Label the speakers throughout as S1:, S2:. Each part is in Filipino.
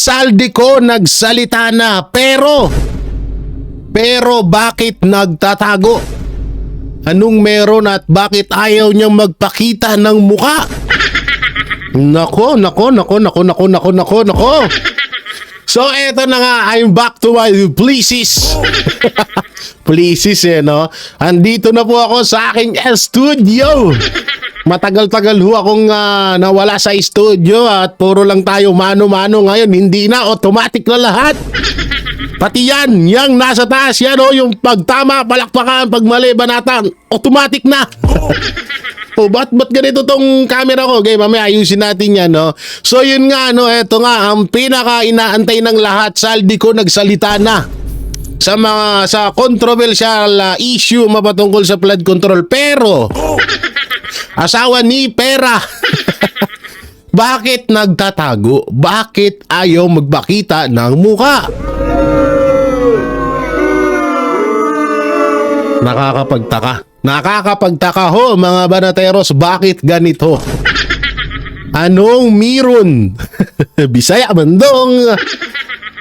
S1: Saldico nagsalita na pero bakit nagtatago? Anong meron at bakit ayaw niyang magpakita ng muka? Nako. So eto na nga, I'm back to my pleases. Pleases no? Andito na po ako sa aking studio. Matagal-tagal ho akong nawala sa studio at puro lang tayo mano-mano ngayon. Hindi na, automatic na lahat. Pati yan, yung nasa taas yan yung pagtama, palakpakan, pagmali, banatan, automatic na. Ba't ganito tong camera ko? Okay, mamaya ayusin natin yan, no? So yun nga, eto nga, ang pinaka-inaantay ng lahat, Saldico nagsalita na sa controversial issue mapatungkol sa flood control. Pero asawa ni Pera bakit nagtatago? Bakit ayaw magpakita ng muka? Nakakapagtaka ho mga banateros, bakit ganito? Anong meron? Bisaya bandong.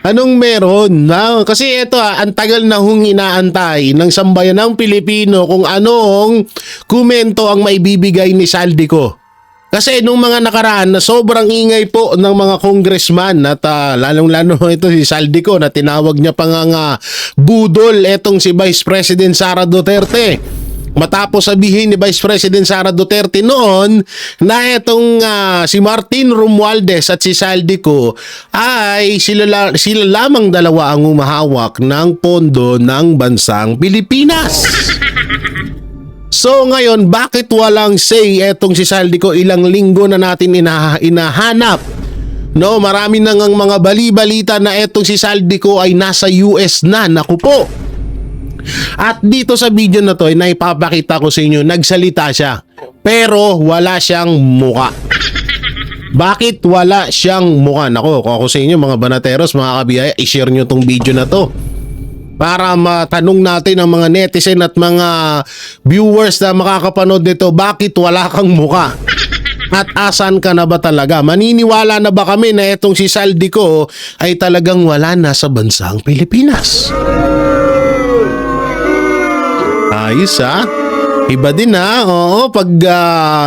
S1: Anong meron? Kasi ito ang tagal na hong inaantay ng sambayan ng Pilipino kung anong komento ang maibibigay ni Saldico. Kasi nung mga nakaraan na sobrang ingay po ng mga congressman at lalong-lalo ito si Saldico na tinawag niya pa nga budol etong si Vice President Sara Duterte. Matapos sabihin ni Vice President Sara Duterte noon na itong si Martin Romualdez at si Saldico ay sila lamang dalawa ang humahawak ng pondo ng bansang Pilipinas. So ngayon, bakit walang say etong si Saldico? Ilang linggo na natin inahanap. No, marami nang ang mga bali-balita na etong si Saldico ay nasa US na. Naku po. At dito sa video na to, naipapakita ko sa inyo, nagsalita siya. Pero wala siyang muka. Bakit wala siyang muka? Nako, kung ako sa inyo mga banateros, mga kabiyaya, i-share nyo tong video na to. Para matanong natin ang mga netizen at mga viewers na makakapanood nito, bakit wala kang muka? At asan ka na ba talaga? Maniniwala na ba kami na etong si Saldico ay talagang wala na sa bansang Pilipinas? Ayos iba din oo, pag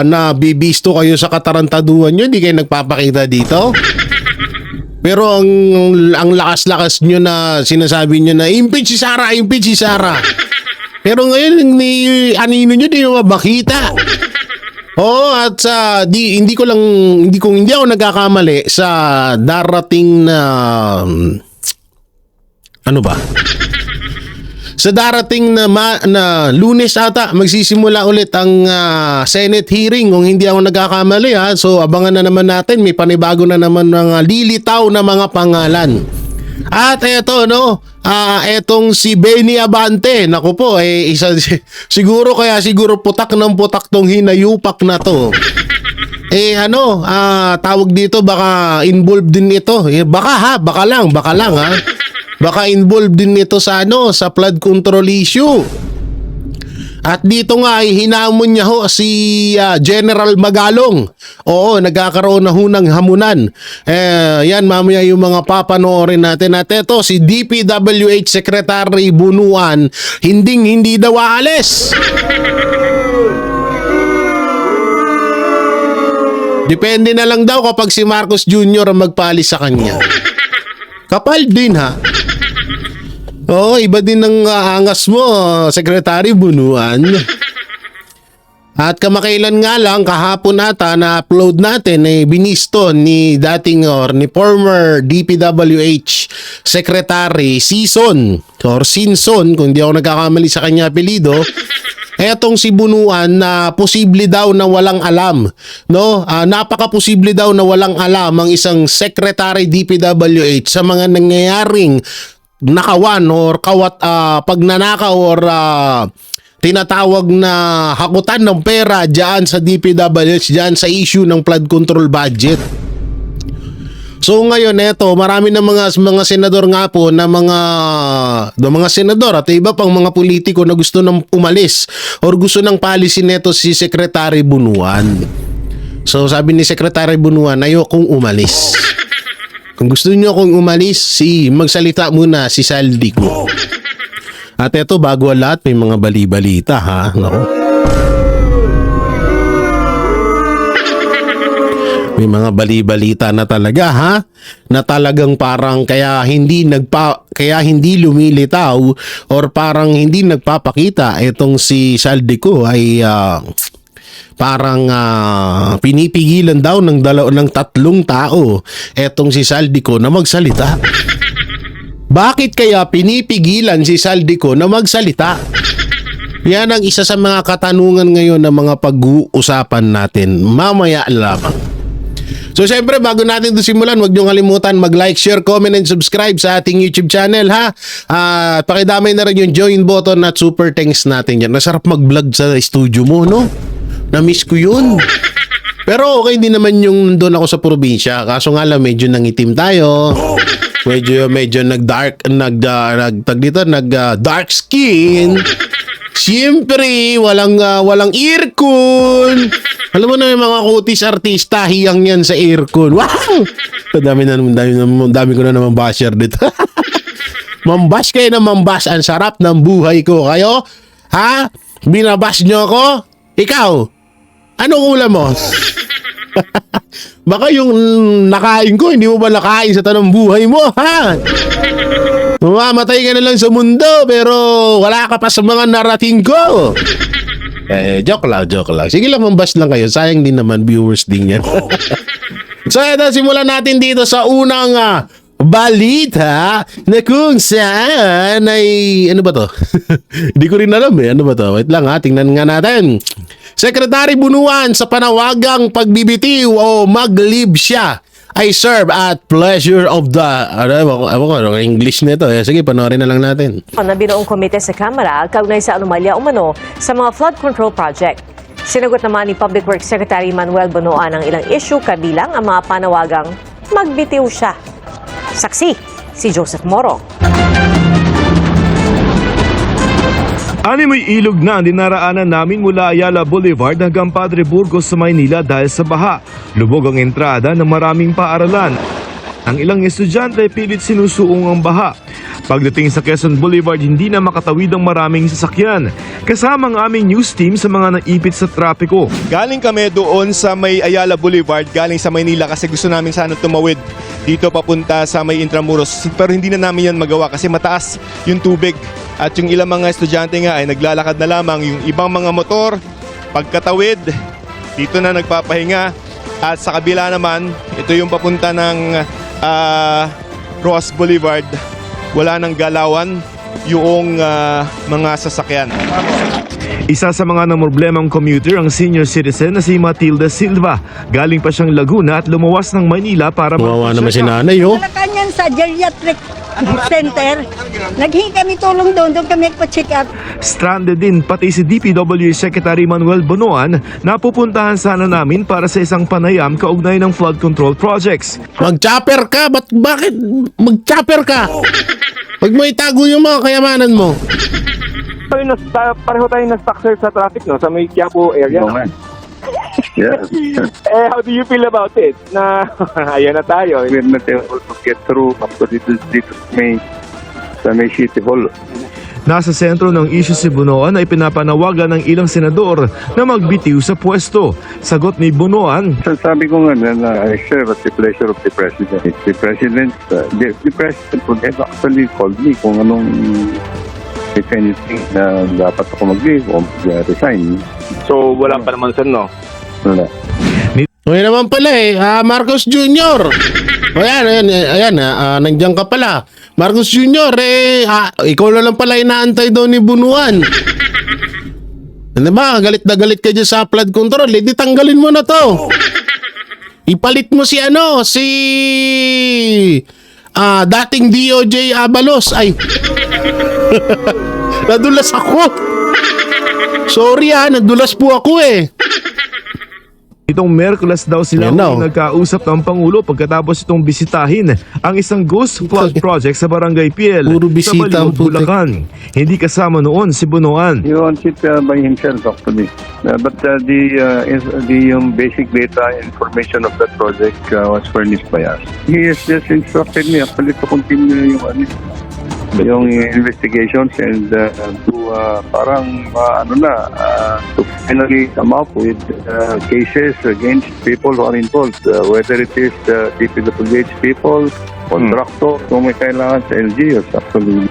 S1: nabibisto kayo sa katarantaduhan nyo, hindi kayo nagpapakita dito. Pero ang lakas-lakas nyo na sinasabi nyo na impeach si Sara. Pero ngayon ni anino nyo di nyo mabakita. At hindi ako nagkakamali sa darating na sa darating na Lunes ata magsisimula ulit ang Senate hearing kung hindi ako nagkakamali So abangan na naman natin, may panibago na naman mga lilitaw na mga pangalan. At eto etong si Benny Abante, naku po siguro putak ng putak tong hinayupak na to. Tawag dito, baka involved din ito. Baka lang Baka involved din ito sa flood control issue. At dito nga ay hinamon niya si General Magalong. Oo, nagkakaroon na ng hamunan. Yan mamaya yung mga papanoorin natin. At ito si DPWH Secretary Bunuan, hindi daw aalis. Depende na lang daw kapag si Marcos Jr. ang magpaalis sa kanya. Kapal din iba din ang angas mo, Secretary Bunuan. At kamakailan nga lang, kahapon ata na-upload natin binisto ni former DPWH Secretary Sinson, kung di ako nagkakamali sa kanya apelido. Etong si Bunuan na posible daw na walang alam, napaka-posible daw na walang alam ang isang Secretary DPWH sa mga nangyayaring nakawan or pagnanakaw or tinatawag na hakutan ng pera diyan sa DPWH, diyan sa issue ng flood control budget. So ngayon marami na mga senador nga po na mga senador at iba pang mga politiko na gusto nang umalis or gusto nang paalisin neto si Secretary Bunuan. So sabi ni Secretary Bunuan, ayokong umalis. Kung gusto niyo akong umalis, magsalita muna si Saldico. At eto, bago ang lahat, may mga bali-balita ha. Nako. May mga bali-balita na talaga ha, na talagang parang kaya hindi lumilitaw or parang hindi nagpapakita itong si Saldico ay parang pinipigilan daw ng tatlong tao etong si Saldico na magsalita. Bakit kaya pinipigilan si Saldico na magsalita? Yan ang isa sa mga katanungan ngayon ng mga pag-uusapan natin mamaya lamang. So syempre bago natin ito simulan, huwag niyong kalimutan mag-like, share, comment, and subscribe sa ating YouTube channel ha. Pakidamay na rin yung join button at super thanks natin yan. Nasarap mag-vlog sa studio mo, no? Na-miss ko yun. Pero okay din naman yung doon ako sa probinsya. Kaso nga lang medyo nangitim tayo. Medyo nag-dark skin. Siyempre, walang aircon. Alam mo na yung mga kutis artista, hiyang yan sa aircon. Wow! Dami ko na naman basher dito. Mambash kayo na mambash. Ang sarap ng buhay ko. Kayo? Ha? Binabash nyo ako? Ikaw? Anong ulam mo? Baka yung nakain ko, hindi mo ba nakain sa tanong buhay mo, ha? Mamamatay ka na lang sa mundo, pero wala ka pa sa mga narating ko. Joke lang. Sige lang, mambas lang kayo. Sayang din naman, viewers din yan. So, ito, simulan natin dito sa unang balita na kung saan ay... Ano ba to? Hindi ko rin alam eh. Ano ba to? Wait lang ha, tingnan nga natin. Secretary Bunuan sa panawagang pagbibitiw o mag-leave siya ay serve at pleasure of the... English nito. Sige, panoorin na lang natin.
S2: Na binuong komite sa Kamara kaugnay sa anomalya umano sa mga flood control project. Sinagot naman ni Public Works Secretary Manuel Bunuan ang ilang issue kabilang ang mga panawagang magbitiw siya. Saksi, si Joseph Morong.
S3: May ilog na ang dinaraanan namin mula Ayala Boulevard hanggang Padre Burgos sa Maynila dahil sa baha. Lubog ang entrada ng maraming paaralan. Ang ilang estudyante pilit sinusuong ang baha. Pagdating sa Quezon Boulevard, hindi na makatawid ang maraming sasakyan. Kasama ang aming news team sa mga naipit sa trapiko.
S4: Galing kami doon sa may Ayala Boulevard, galing sa Maynila kasi gusto namin sana tumawid dito papunta sa may Intramuros. Pero hindi na namin yan magawa kasi mataas yung tubig. At yung ilang mga estudyante nga ay naglalakad na lamang. Yung ibang mga motor, pagkatawid, dito na nagpapahinga. At sa kabila naman, ito yung papunta ng Roas Boulevard. Wala nang galawan yung mga sasakyan.
S3: Isa sa mga namroblemang commuter ang senior citizen na si Matilda Silva. Galing pa siyang Laguna at lumuwas ng Maynila para
S1: Wawa naman si nanay, oh.
S5: Malacanang sa geriatric center. Naghingi kami tulong doon kami nagpa-check up.
S3: Stranded din pati si DPW Secretary Manuel Bunuan na pupuntahan sana namin para sa isang panayam kaugnay ng flood control projects.
S1: Mag-chopper ka? Bakit mag-chopper ka? Pag mo itago yung mga kayamanan mo.
S6: Pareho tayo na-stuck sir sa traffic, no? Sa may Quiapo area.
S7: No, man. Yeah.
S6: How do you feel about it? Na ayan na tayo.
S7: We're not able to get through up to dito sa may City Hall.
S3: Nasa sentro ng issue si Bunuan ay pinapanawagan ng ilang senador na magbitiw sa pwesto. Sagot ni Bunuan,
S7: Sabi ko nga na I share at the pleasure of the President. The President would have actually called me kung anong if anything na dapat ako mag-leave o mag-resign.
S6: So, wala pa naman sir, no?
S7: Wala.
S1: Ngayon naman pala Marcos Jr. O ayan, nandiyan ka pala. Marcos Jr., ikaw na lang pala inaantay daw ni Bunuan. Ano ba, galit na galit ka dyan sa flood control, di tanggalin mo na to. Ipalit mo si dating DOJ Abalos. Ay, nadulas ako. Sorry nadulas po ako
S3: Itong Merkulas daw sila
S1: Yan daw.
S3: nagkausap ng Pangulo pagkatapos itong bisitahin ang isang ghost flood project sa Barangay Piel
S1: Puro
S3: sa
S1: bisita ang
S3: Baliwag,
S1: putik.
S3: Bulacan. Hindi kasama noon si Bunuan.
S7: He owns it by himself actually. But yung basic data information of that project was furnished by us. He has just instructed me actually to continue yung investigations and to to finally come up with cases against people who are involved, whether it is DPWH people, contractor, kung may kailangan sa LGUs actually.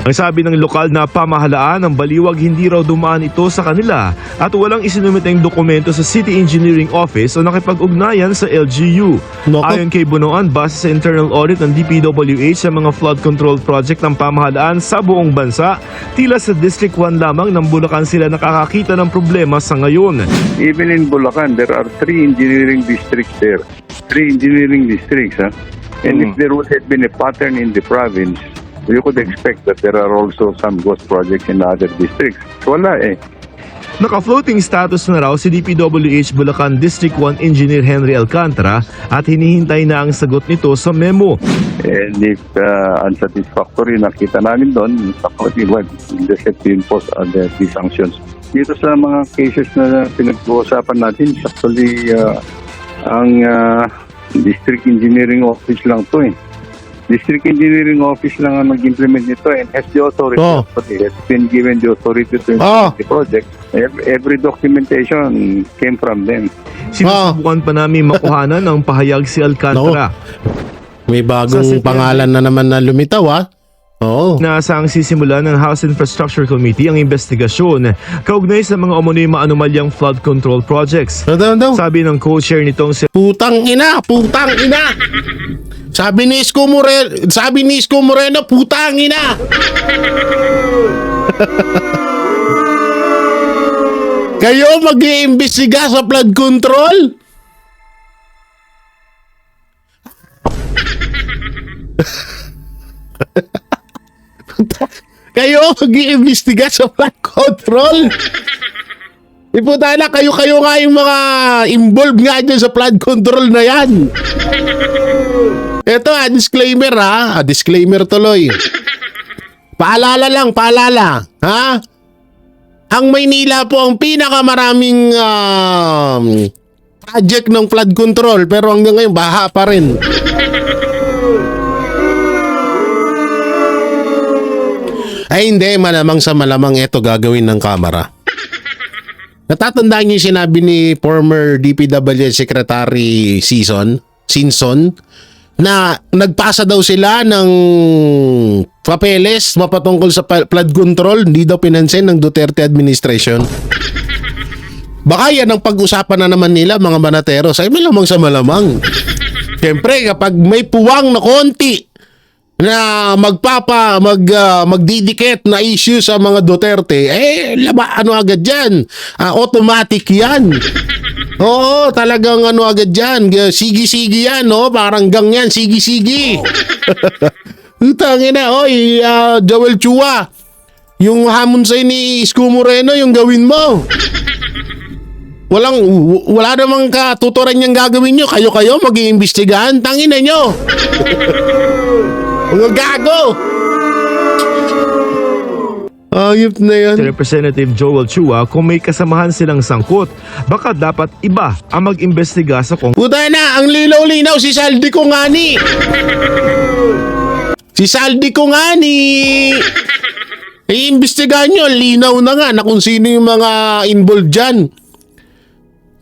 S3: Ang sabi ng lokal na pamahalaan ng Baliwag, hindi raw dumaan ito sa kanila at walang isinumiteng dokumento sa City Engineering Office o nakipag-ugnayan sa LGU.
S1: Nako.
S3: Ayon kay Bunuan, base sa internal audit ng DPWH sa mga flood control project ng pamahalaan sa buong bansa, tila sa District 1 lamang ng Bulacan sila nakakakita ng problema sa ngayon.
S7: Even in Bulacan, there are 3 engineering districts there. 3 engineering districts, huh? And if there would have been a pattern in the province, you could expect that there are also some ghost projects in other districts. Wala eh.
S3: Naka-floating status na raw si DPWH Bulacan District 1 Engineer Henry Alcantara at hinihintay na ang sagot nito sa memo.
S7: And if unsatisfactory nakita namin doon, just have to impose the sanctions. Dito sa mga cases na pinag-uusapan natin, actually, ang District Engineering Office lang to eh. District Engineering Office lang ang nag-implement nito and has the authority.
S1: Oh.
S7: Has been given the authority to implement the project. Every documentation came from them.
S3: Sinusubukan pa namin makuhanan ng pahayag si Alcantara.
S1: May
S3: Sa
S1: bagong
S3: September.
S1: pangalan na naman na lumitaw, ha? Oo.
S3: Inaasahang sisimula ng House Infrastructure Committee ang investigasyon kaugnay sa mga umunoy maanomalyang flood control projects.
S1: Ano daw?
S3: Sabi ng co-chair nitong si
S1: Putang ina! Putang ina! Sabi ni Isko Moreno, putang ina! Kayo mag-iimbestiga sa flood control? Kayo mag-iimbestiga sa flood control? Iputala, kayo nga yung mga involved nga dyan sa flood control na yan. Ito disclaimer disclaimer tuloy. Paalala lang, ha? Ang Maynila po ang pinakamaraming project ng flood control pero hanggang ngayon baha pa rin. Ay hindi, malamang sa malamang ito gagawin ng Kamara. Natatandaan niyo yung sinabi ni former DPWH Secretary Sinson na nagpasa daw sila ng papeles mapatungkol sa flood control, hindi daw pinansin ng Duterte administration. Baka yan ang pag-usapan na naman nila mga banateros. Ay malamang sa malamang. Siyempre kapag may puwang na konti na magdidikit na issue sa mga Duterte, agad yan. Automatic yan. Oo, talagang agad yan. Sigi-sigi yan, no? Parang gang yan, sigi-sigi. Tangin na, Joel Chua. Yung hamon sa'yo ni Isko Moreno, yung gawin mo. Wala namang katuturan niyang gagawin nyo. Kayo mag-iimbestigahan. Tangin na nyo. Mga gago! Ayop na yan.
S3: si Representative Joel Chua kung may kasamahan silang sangkot. Baka dapat iba ang mag-imbestiga sa
S1: Puta na, ang linaw-linaw si Saldi Kongani. Iimbestigahan nyo, linaw na nga na kung sino yung mga involved dyan.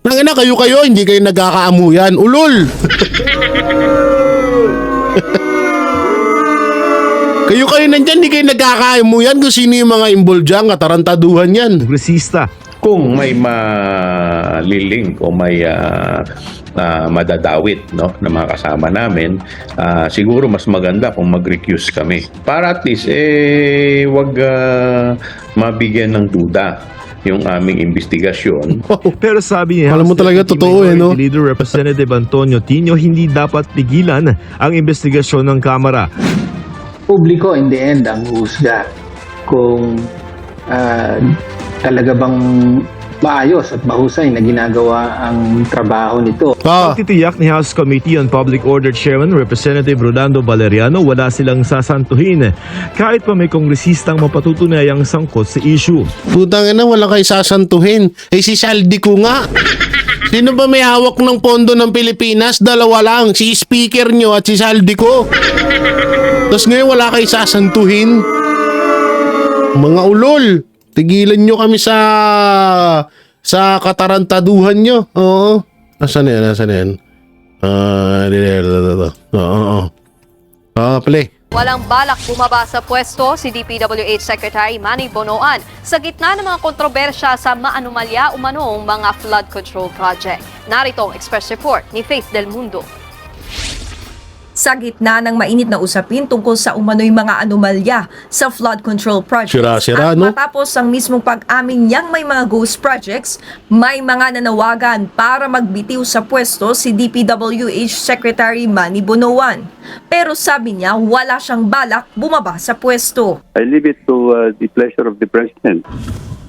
S1: Nangina, kayo, hindi kayo nagkakaamuyan. Ulol! kayo nandyan, hindi kayo nagkakaamuyan kung sino yung mga involved dyan, katarantaduhan yan.
S3: kongresista.
S8: Kung may malilink o may madadawit ng mga kasama namin, siguro mas maganda kung mag-recuse kami. Para at least wag mabigyan ng duda yung aming investigasyon.
S3: Pero sabi niya,
S1: Alam mo talaga, totoo no?
S3: Leader Representative Antonio Tino, hindi dapat pigilan ang investigasyon ng Kamara.
S9: Publiko in the end ang husga kung talaga bang maayos at mahusay na ginagawa ang trabaho nito.
S3: Titiyak ni House Committee on Public Order Chairman Representative Rolando Valeriano wala silang sasantuhin kahit pa may kongresistang mapatutunayang sangkot sa issue.
S1: Putang ina, wala kayo sasantuhin. Eh si Saldi ko nga. Sino ba may hawak ng pondo ng Pilipinas? Dalawa lang, si speaker nyo at si Saldi ko. Tapos ngayon wala kayo sasantuhin. Mga ulol, tigilan nyo kami sa katarantaduhan nyo. Oo. Nasaan yan? Nasaan yan? Play.
S10: Walang balak bumaba sa pwesto si DPWH Secretary Manny Bonoan sa gitna ng mga kontrobersya sa maanumalya umanong mga flood control project. Narito ang Express Report ni Faith Del Mundo.
S11: Sa gitna ng mainit na usapin tungkol sa umano'y mga anomalya sa flood control projects
S1: Sira-sira,
S11: at
S1: no?
S11: matapos ang mismong pag-amin niyang may mga ghost projects, may mga nanawagan para magbitiw sa pwesto si DPWH Secretary Manny Bonoan. Pero sabi niya wala siyang balak bumaba sa pwesto.
S7: I leave it to the pleasure of the President.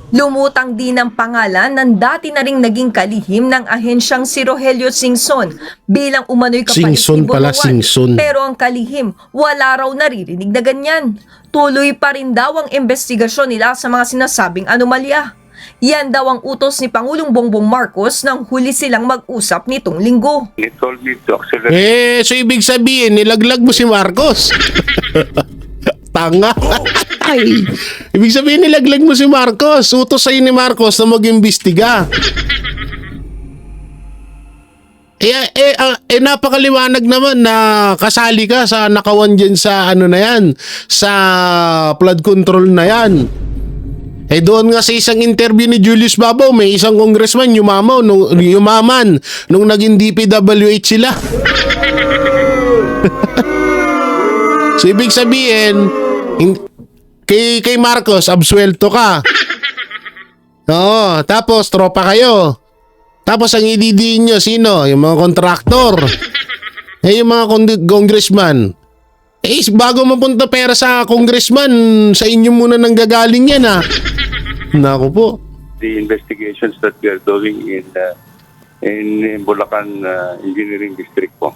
S11: Lumutang din ang pangalan ng dati na ring naging kalihim ng ahensyang si Rogelio Singson bilang umano'y kapalit
S1: Singson
S11: ni
S1: pala,
S11: Bonoan.
S1: Singson.
S11: Pero ang kalihim, wala raw naririnig na ganyan. Tuloy pa rin daw ang investigasyon nila sa mga sinasabing anomalya. Yan daw ang utos ni Pangulong Bongbong Marcos nang huli silang mag-usap nitong linggo.
S7: He told me to accelerate.
S1: So ibig sabihin, nilaglag mo si Marcos. Tanga. Ay. Ibig sabihin, nilaglag mo si Marcos. Utos sa'yo ni Marcos na mag-imbestiga. Napakaliwanag naman na kasali ka sa nakawan dyan sa ano na yan, sa flood control na yan. Doon nga sa isang interview ni Julius Babaw, may isang congressman yumaman nung naging DPWH sila. So ibig sabihin, kay Marcos, absuelto ka. Oo, tapos tropa kayo. Tapos ang ididiin nyo, sino? Yung mga kontraktor. Yung mga congressman. Bago mapunta pera sa congressman, sa inyo muna nang gagaling yan, ha? Naku po.
S7: The investigations that we are doing in Bulacan Engineering District po.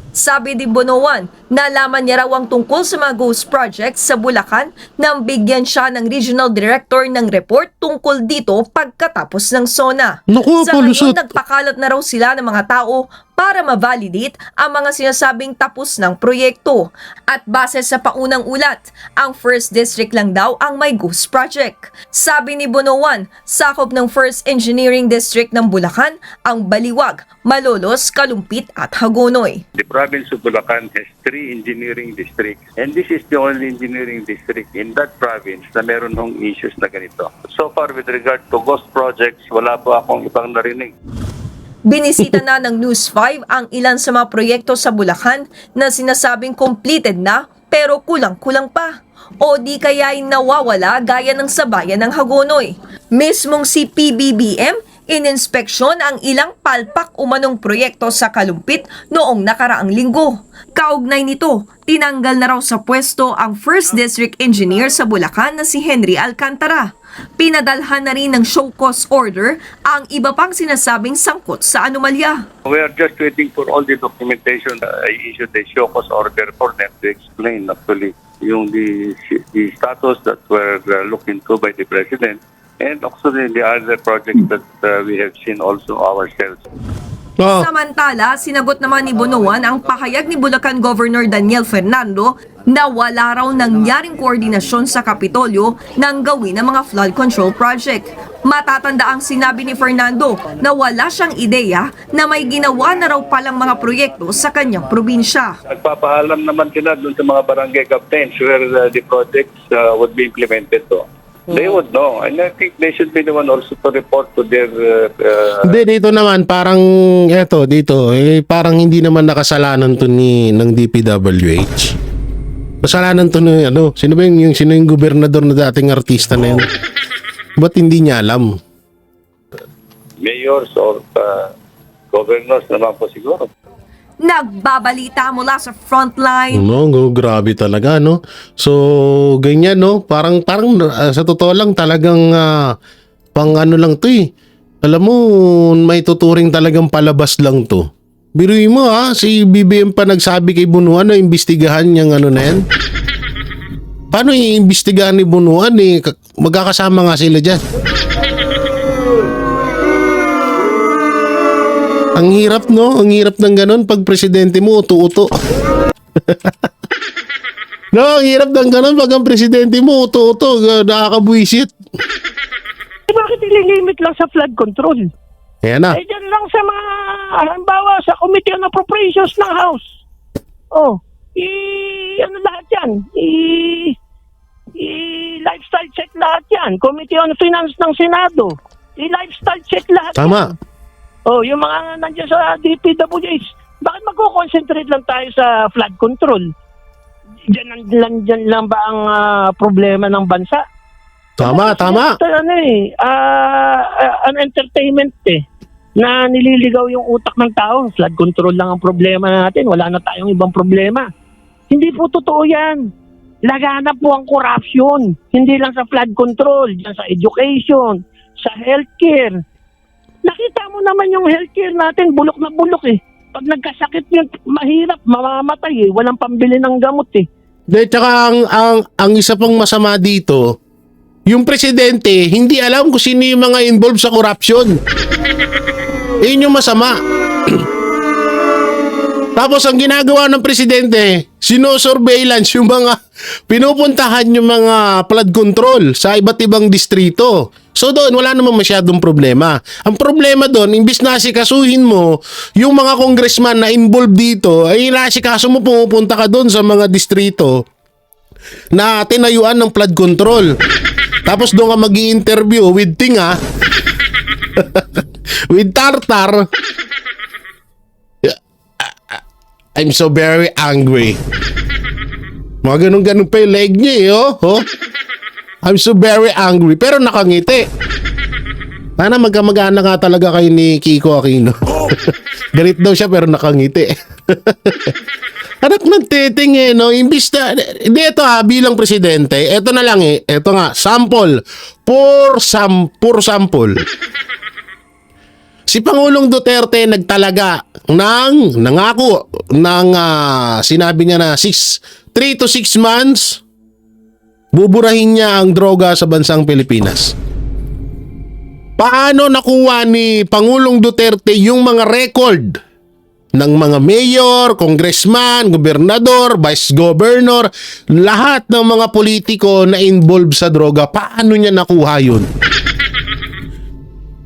S11: Sabi ni Bonoan, nalaman niya raw ang tungkol sa mga ghost projects sa Bulacan nang bigyan siya ng regional director ng report tungkol dito pagkatapos ng SONA.
S1: Naku,
S11: Sa
S1: palusot.
S11: ngayon, nagpakalat na raw sila ng mga tao para ma-validate ang mga sinasabing tapos ng proyekto. At base sa paunang ulat, ang 1st District lang daw ang may ghost project. Sabi ni Bonoan, sakop ng 1st Engineering District ng Bulacan ang Baliwag, Malolos, Kalumpit at Hagonoy.
S7: The province of Bulacan has 3 engineering districts, and this is the only engineering district in that province na meron ng issues na ganito. So far, with regard to ghost projects, wala po akong ibang narinig.
S11: Binisita na ng News 5 ang ilan sa mga proyekto sa Bulacan na sinasabing completed na pero kulang-kulang pa. O di kaya'y nawawala gaya ng sa bayan ng Hagonoy. Mismong si PBBM, ininspeksyon ang ilang palpak umanong proyekto sa Kalumpit noong nakaraang linggo. Kaugnay nito, tinanggal na raw sa pwesto ang 1st District Engineer sa Bulacan na si Henry Alcantara. Pinadalhan na rin ng show cause order ang iba pang sinasabing sangkot sa anomalya.
S7: We are just waiting for all the documentation. I issued a show cause order for them to explain actually yung the status that were looked into by the President and also the other projects that we have seen also ourselves.
S1: Oh.
S11: Samantala, sinagot naman ni Bonoan ang pahayag ni Bulacan Governor Daniel Fernando na wala raw nangyaring koordinasyon sa Kapitolyo nang gawin ang mga flood control project. Matatanda ang sinabi ni Fernando na wala siyang ideya na may ginawa na raw palang mga proyekto sa kanyang probinsya.
S7: Nagpapaalam naman sila dun sa mga barangay captains where the projects would be implemented to. They would know, and I think they should be the one also to report to their...
S1: Hindi, dito naman, parang, parang hindi naman nakasalanan to ng DPWH. Kasalanan to ni, sino yung gobernador na dating artista na yun? Ba't hindi niya alam?
S7: mayors or governors naman po siguro.
S11: Nagbabalita mula sa frontline.
S1: No, grabe talaga, no? So, ganyan, no? Parang sa totoo lang talagang pang ano lang to eh. Alam mo, may tuturing talagang palabas lang to. Biruin mo si BBM pa nagsabi kay Bunuan na imbestigahan niyang ano na yan. Paano iimbestigahan ni Bunuan eh? Magkakasama nga sila dyan. Ang hirap, no? Ang hirap ng ganun pag presidente mo uto-uto. No, ang hirap ng ganun pag ang presidente mo uto-uto. Nakakabwisit.
S6: Bakit ililimit lang sa flood control?
S1: Ayan na.
S6: Eh, dyan lang sa mga, halimbawa, sa Committee on Appropriations ng House. Ano lahat yan? Lifestyle check lahat yan. Committee on Finance ng Senado. Lifestyle check lahat
S1: Tama.
S6: yan. Yung mga nandiyan sa DPWH, bakit magko-concentrate lang tayo sa flood control? Diyan lang ba ang problema ng bansa?
S1: Tama.
S6: An entertainment na nililigaw yung utak ng tao. Flood control lang ang problema natin. Wala na tayong ibang problema. Hindi po totoo yan. Laganap po ang corruption. Hindi lang sa flood control, diyan sa education, sa healthcare. Nakita mo naman yung healthcare natin, bulok na bulok eh. Pag nagkasakit yun, mahirap, mamamatay eh. Walang pambili ng gamot eh.
S1: De, tsaka ang isa pang masama dito, yung presidente, hindi alam kung sino yung mga involved sa corruption. Yun yung masama. Tapos ang ginagawa ng presidente, sino-surveillance yung mga pinupuntahan yung mga flood control sa iba't ibang distrito. So doon, wala namang masyadong problema. Ang problema doon, imbis na asikasuhin mo yung mga congressman na involved dito, ay inaasikaso mo pumupunta ka doon sa mga distrito na tinayuan ng flood control. Tapos doon ka mag-i-interview with Tinga, with Tartar. I'm so very angry. Mga ganun-ganun pa yung leg niya eh, I'm so very angry. Pero nakangiti. Sana magkamag-anak nga talaga kayo ni Kiko Aquino. Galit daw siya pero nakangiti. Anak ng titing no? Imbis na, hindi ito bilang presidente, ito na lang ito nga, sample. For sample. Si Pangulong Duterte nagtalaga nangako ng sinabi niya na 3 to 6 months buburahin niya ang droga sa bansang Pilipinas. Paano nakuha ni Pangulong Duterte yung mga record ng mga mayor, congressman, gobernador, vice governor, lahat ng mga politiko na involved sa droga? Paano niya nakuha yun?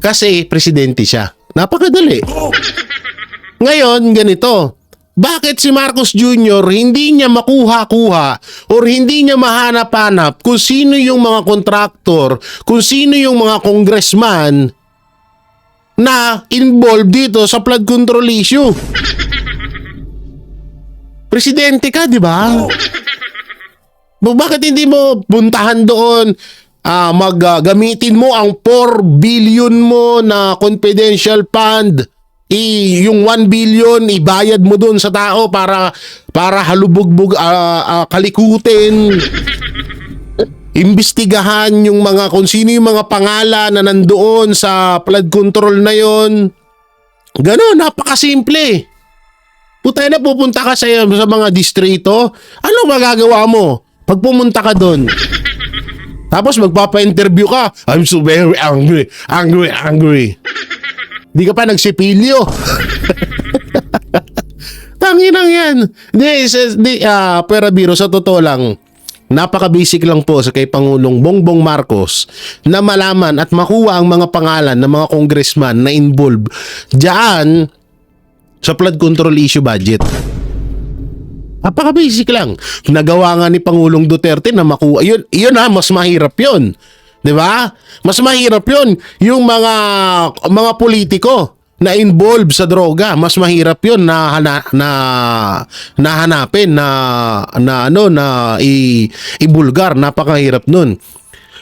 S1: Kasi presidente siya. Napakadali. Ngayon, ganito. Bakit si Marcos Jr. hindi niya makuha-kuha or hindi niya mahanap-hanap kung sino yung mga kontraktor, kung sino yung mga congressman na involved dito sa flood control issue? Presidente ka, di ba? Bakit hindi mo puntahan doon? Gamitin mo ang 4 billion mo na confidential fund, yung 1 billion ibayad mo doon sa tao para halubugbog kalikutin, imbestigahan yung mga kung sino yung mga pangalan na nandoon sa flood control na yon. Ganon, napakasimple. Putay na, pupunta ka sa mga distrito, ano magagawa mo pag pumunta ka doon? Tapos magpapa-interview ka. I'm so very angry. Di ka pa nagsipilyo. Tanginang yan. Pero biro, sa totoo lang, napaka-basic lang po sa kay Pangulong Bongbong Marcos na malaman at makuha ang mga pangalan ng mga congressman na involved diyan sa flood control issue budget. Napaka-basic lang. Nagawa nga ni Pangulong Duterte na makuha. Yun mas mahirap yun. 'Di ba? Mas mahirap yun. Yung mga politiko na involved sa droga, mas mahirap yun na hanapin, na ibulgar. Napakahirap nun.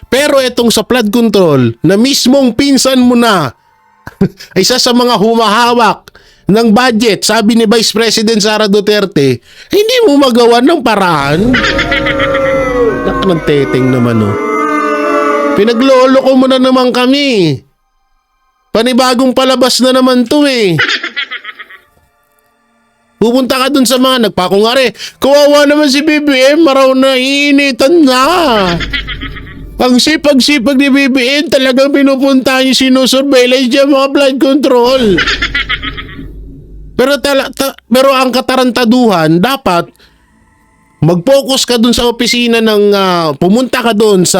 S1: Pero itong sa flood control, na mismong pinsan mo na, isa sa mga humahawak ng budget, sabi ni Vice President Sara Duterte, hindi mo magawa ng paraan. Nakang teteng naman, oh. Pinaglolo ko mo na naman kami. Panibagong palabas na naman to, eh. Pupunta ka dun sa mga nagpakungari. Kawawa naman si BBM, maraw na initan na. Ang sipag-sipag ni BBM, talagang pinupunta niyo sinusurveillance niya mga blood control. Pero ang katarantaduhan, dapat mag-focus ka dun sa opisina ng pumunta ka dun sa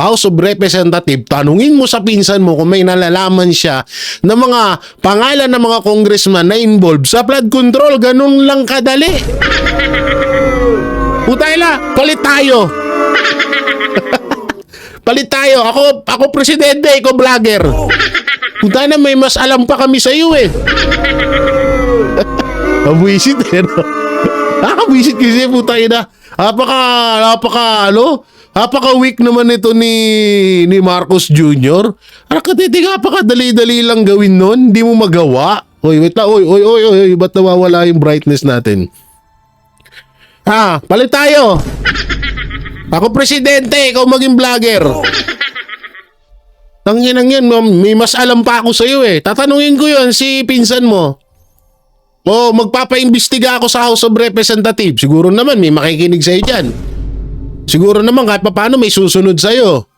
S1: House of Representatives, tanungin mo sa pinsan mo kung may nalalaman siya ng mga pangalan ng mga congressman na involved sa flood control. Ganun lang kadali. Putayla, palit tayo. Palit tayo. Ako presidente, ikaw vlogger. Putayla, may mas alam pa kami sa iyo, eh. Abwisit, eh, no? Nakakabisit kasi putayla. Napaka-weak naman ito ni Marcos Jr. Napakadali-dali lang gawin nun. Hindi mo magawa. Oy, wait lang. Oy, ba't nawawala yung brightness natin? Palit tayo. Ako presidente, ikaw maging vlogger. Tangin yan, may mas alam pa ako sa'yo, eh. Tatanungin ko yun si pinsan mo. Magpapaimbestiga ako sa House of Representatives. Siguro naman may makikinig sa'yo dyan. Siguro naman kahit paano may susunod sa'yo.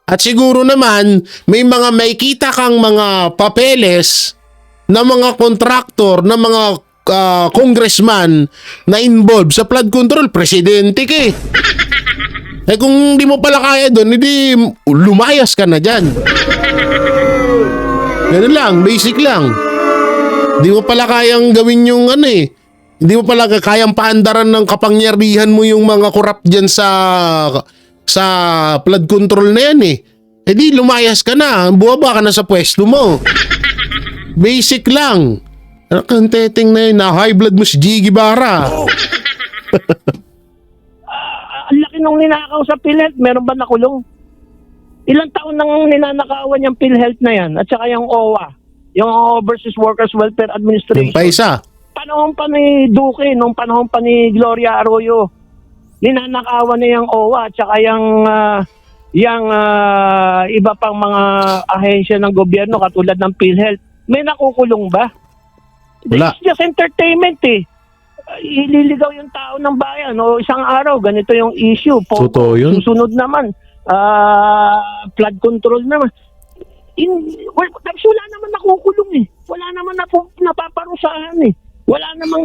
S1: At siguro naman may kita kang mga papeles na mga kontraktor, na mga congressman na involved sa flood control. Presidente ka, eh. Kung hindi mo pala kaya doon, hindi lumayas ka na dyan. Ganun lang, basic lang. Hindi mo pala kayang gawin yung hindi mo pala kayang paandaran ng kapangyarihan mo yung mga corrupt dyan sa flood control na yan, eh. Di lumayas ka na, buwaba ka na sa pwesto mo. Basic lang. Nakanteteng na yun, na high blood mo si Jiggy Barra.
S6: Ang laki nung ninakaw sa PhilHealth, meron ba nakulong? Ilang taon nang ninanakawan yung PhilHealth na yan at saka yung OWA, yung Overseas Workers Welfare Administration.
S1: Yung pa isa.
S6: Panahon pa ni Duque, nung panahon pa ni Gloria Arroyo, ninanakawan na yung OWA at saka yung iba pang mga ahensya ng gobyerno katulad ng PhilHealth. May nakukulong ba?
S1: Wala.
S6: It's just entertainment, eh. Ililigaw yung tao ng bayan o isang araw ganito yung issue.
S1: Totoo yun.
S6: Susunod naman flood control naman. Wala naman nakukulong, eh. Wala naman napaparusahan, eh. Wala namang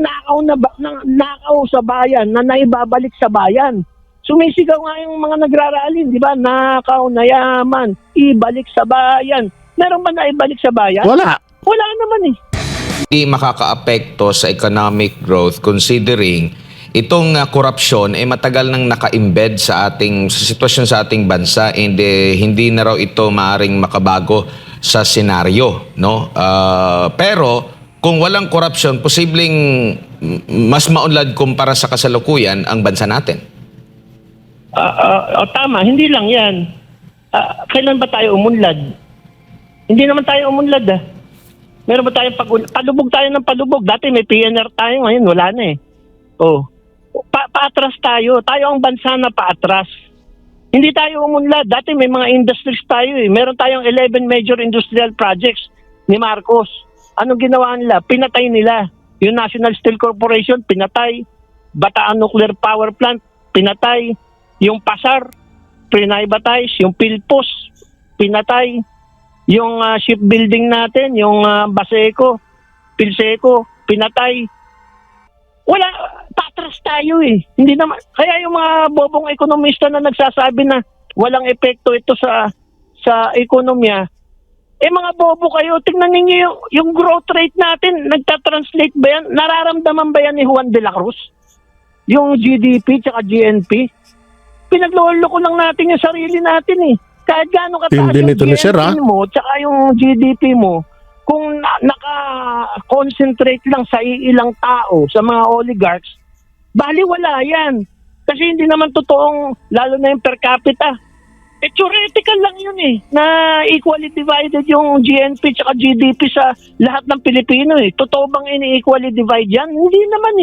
S6: nakaw sa bayan na naibabalik sa bayan. Sumisigaw nga yung mga nagraralin, di ba? Nakaw na yaman, ibalik sa bayan. Meron ba na ibalik sa bayan?
S1: Wala.
S6: Wala naman, eh.
S12: Hindi makakaapekto sa economic growth considering itong korupsyon ay matagal nang naka-embed sa sitwasyon sa ating bansa and hindi na raw ito maaring makabago sa senaryo, no? Pero kung walang korupsyon, posibleng mas maunlad kumpara sa kasalukuyan ang bansa natin.
S6: Tama, hindi lang yan. Kailan ba tayo umunlad? Hindi naman tayo umunlad, ah. Meron ba tayong palubog tayo ng palubog? Dati may PNR tayo, ngayon wala na, eh. Paatras tayo. Tayo ang bansa na paatras. Hindi tayo umunlad. Dati may mga industries tayo, eh. Meron tayong 11 major industrial projects ni Marcos. Anong ginawa nila? Pinatay nila. Yung National Steel Corporation, pinatay. Bataan Nuclear Power Plant, pinatay. Yung Pasar, pinay-batize. Yung Pilpos, pinatay. Yung shipbuilding natin, yung Baseco, Pilseco, pinatay. Wala, patras tayo, eh. Hindi naman, kaya yung mga bobong ekonomista na nagsasabi na walang epekto ito sa ekonomiya, mga bobo kayo, tingnan ninyo yung growth rate natin, nagtatranslate ba yan? Nararamdaman ba yan ni Juan de la Cruz? Yung GDP tsaka GNP? Pinagloloko lang natin yung sarili natin, eh. Kahit gaano kataas yung GNP mo tsaka yung GDP mo, kung naka-concentrate lang sa ilang tao, sa mga oligarchs, baliwala yan. Kasi hindi naman totoong, lalo na yung per capita, theoretical lang yun na equally divided yung GNP at GDP sa lahat ng Pilipino Totoo bang ini-equally divide yan? Hindi naman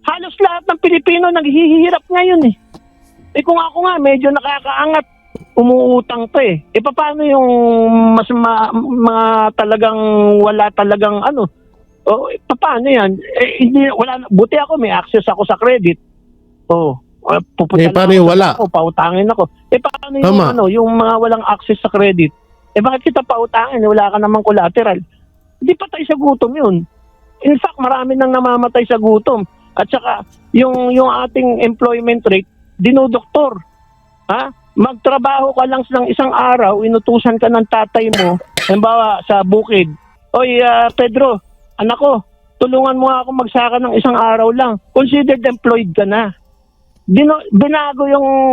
S6: Halos lahat ng Pilipino naghihirap ngayon kung ako nga medyo nakakaangat, umuutang pa paano yung mas mga talagang wala talagang paano yan? Hindi, buti ako may access ako sa credit. Pupunta
S1: paano yung wala?
S6: Ako, pautangin ako. Paano yung
S1: Tama.
S6: yung mga walang access sa credit? Bakit kita pautangin? Wala ka namang collateral. Hindi patay sa gutom yun. In fact, marami nang namamatay sa gutom. At saka, yung ating employment rate, dinodoktor. Magtrabaho ka lang ng isang araw, inutusan ka ng tatay mo, halimbawa sa bukid. Oy, Pedro, anak ko, tulungan mo nga ako magsaka ng isang araw lang. Considered employed ka na. Binago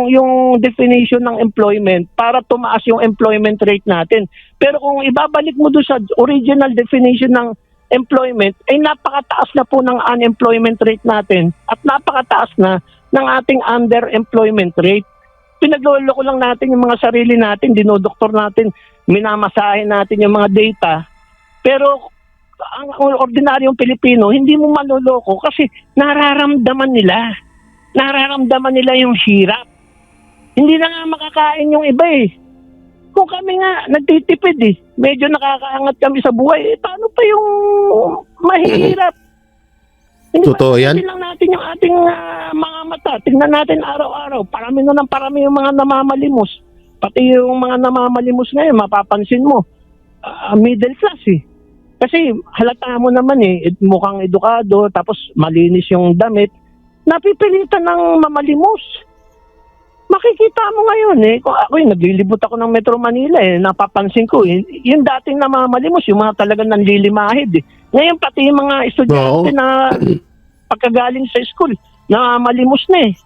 S6: yung definition ng employment para tumaas yung employment rate natin. Pero kung ibabalik mo doon sa original definition ng employment, ay napakataas na po ng unemployment rate natin at napakataas na ng ating underemployment rate. Pinagloloko lang natin yung mga sarili natin, dinodoktor natin, minamasahin natin yung mga data. Pero ang ordinaryong Pilipino, hindi mo maloloko kasi nararamdaman nila. Nararamdaman nila yung hirap. Hindi na nga makakain yung iba Kung kami nga nagtitipid medyo nakakaangat kami sa buhay, paano pa yung mahirap? Hindi
S1: Totoo yan.
S6: Tingnan lang natin yung ating mga mata. Tingnan natin araw-araw. Parami na ng parami yung mga namamalimos. Pati yung mga namamalimos ngayon, mapapansin mo, middle class Kasi halata mo naman mukhang edukado, tapos malinis yung damit. Napipilitan ng mamalimos. Makikita mo ngayon kung ako naglilibot ako ng Metro Manila napapansin ko yung dating namamalimos, yung mga talagang nanlilimahid Ngayon pati yung mga estudyante na pagkagaling sa school, namamalimos na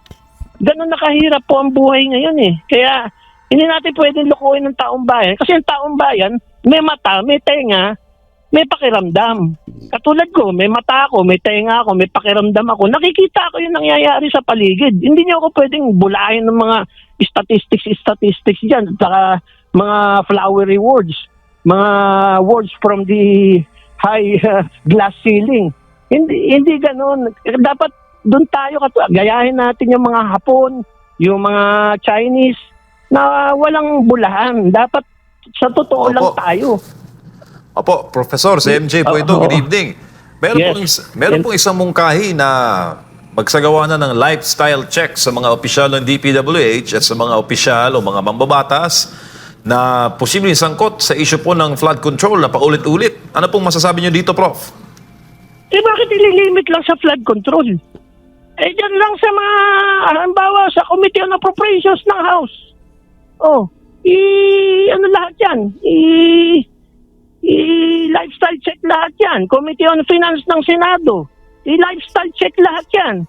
S6: Ganun nakahirap po ang buhay ngayon Kaya hindi natin pwedeng lukuhin ng taong bayan. Kasi ang taong bayan, may mata, may tenga, may pakiramdam. Katulad ko, may mata ako, may tenga ako, may pakiramdam ako. Nakikita ko yung nangyayari sa paligid. Hindi niyo ako pwedeng bulahin ng mga statistics dyan. At saka mga flowery words. Mga words from the high glass ceiling. Hindi ganun. Dapat doon tayo, gayahin natin yung mga Hapon, yung mga Chinese, na walang bulahan. Dapat sa totoo lang tayo.
S13: Opo, Professor, si MJ po ito. Good evening. Meron pong isang mungkahi na magsagawa na ng lifestyle check sa mga opisyal ng DPWH at sa mga opisyal o mga mambabatas na posibleng sangkot sa issue po ng flood control na paulit-ulit. Ano pong masasabi niyo dito, Prof?
S6: Bakit ililimit lang sa flood control? Dyan lang sa mga, halimbawa, sa Committee on Appropriations ng House. Ano lahat yan? I-lifestyle check lahat yan. Committee on Finance ng Senado. I-lifestyle check lahat yan.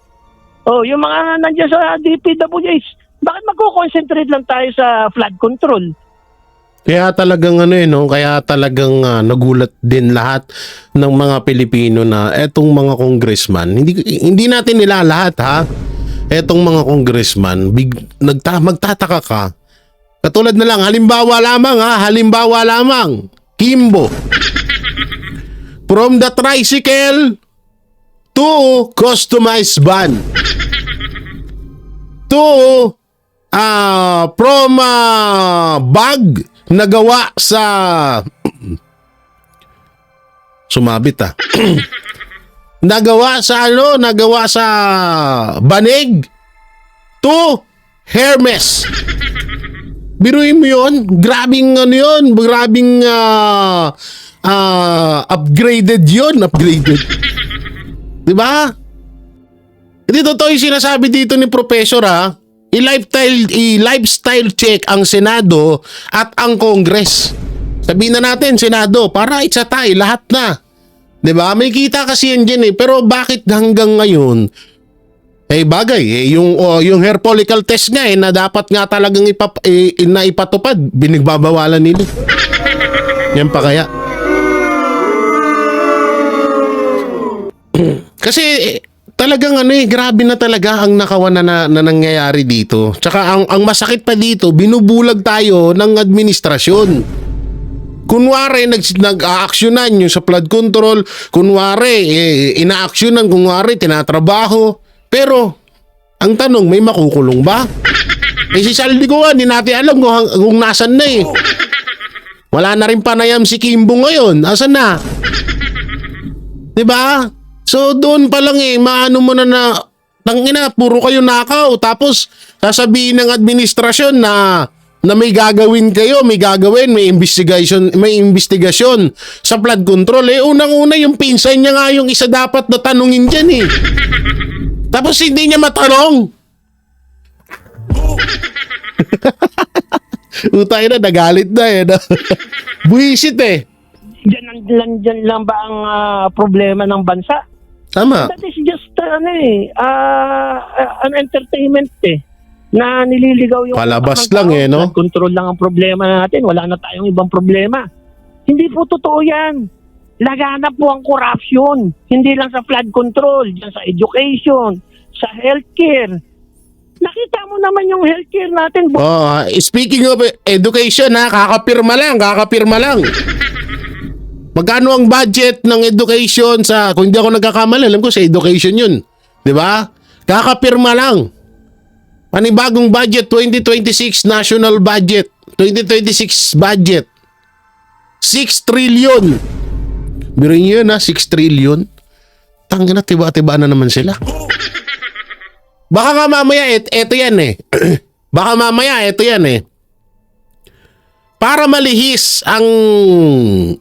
S6: Yung mga nandiyan sa DPWH, bakit magko-concentrate lang tayo sa flood control?
S1: Kaya talagang kaya talagang nagulat din lahat ng mga Pilipino na etong mga congressman, hindi natin nila lahat etong mga congressman, magtataka ka. Katulad na lang, halimbawa lamang, Kimbo. From the tricycle to customized van. To from bag na gawa sa sumabit nagawa sa banig to Hermes. Biruin mo yun, grabing upgraded yun, diba? Hindi totoo yung sinasabi dito ni Professor i-lifestyle check ang Senado at ang Congress. Sabihin na natin, Senado, para itsatay, lahat na. Diba? May kita kasi yan dyan pero bakit hanggang ngayon bagay yung hair follicle test nga na dapat nga talagang na ipatupad, binigbabawalan nila. Yan pa kaya. Kasi talagang grabe na talaga ang nakawan na nangyayari dito. Tsaka ang masakit pa dito, binubulag tayo ng administrasyon. Kunwari, nag-aaksyonan yung sa flood control. Kunwari, ina-aksyonan. Kunwari, tinatrabaho. Pero, ang tanong, may makukulong ba? Si Saldi ko hindi natin alam kung nasan na eh. Wala na rin panayam si Kimbo ngayon. Asan na? Diba? So, doon pa lang maano mo na tangina, puro kayo nakaw. Tapos, sasabihin ng administrasyon na may gagawin kayo, may investigasyon sa flood control. Unang-una yung pinsan niya nga yung isa dapat na tanungin dyan eh. Tapos hindi niya matanong. Utay na, nagalit na eh. Buisit eh.
S6: Diyan lang ba ang problema ng bansa?
S1: Tama.
S6: That is just an entertainment na nililigaw yung
S1: palabas lang no?
S6: Flood control lang ang problema natin. Wala na tayong ibang problema. Hindi po totoo yan. Laganap po ang corruption. Hindi lang sa flood control, dyan sa education, sa healthcare. Nakita mo naman yung healthcare natin.
S1: Speaking of education kakapirma lang. Magkano ang budget ng education kung hindi ako nagkakamali, alam ko sa education yun. 'Di ba? Kakapirma lang. Panibagong budget 2026 national budget, 2026 budget. 6 trillion. Biro niyo na 6 trillion. Tangina, tiba-tiba na naman sila. Baka nga mamaya eto yan eh. Baka mamaya eto yan eh. Para malihis ang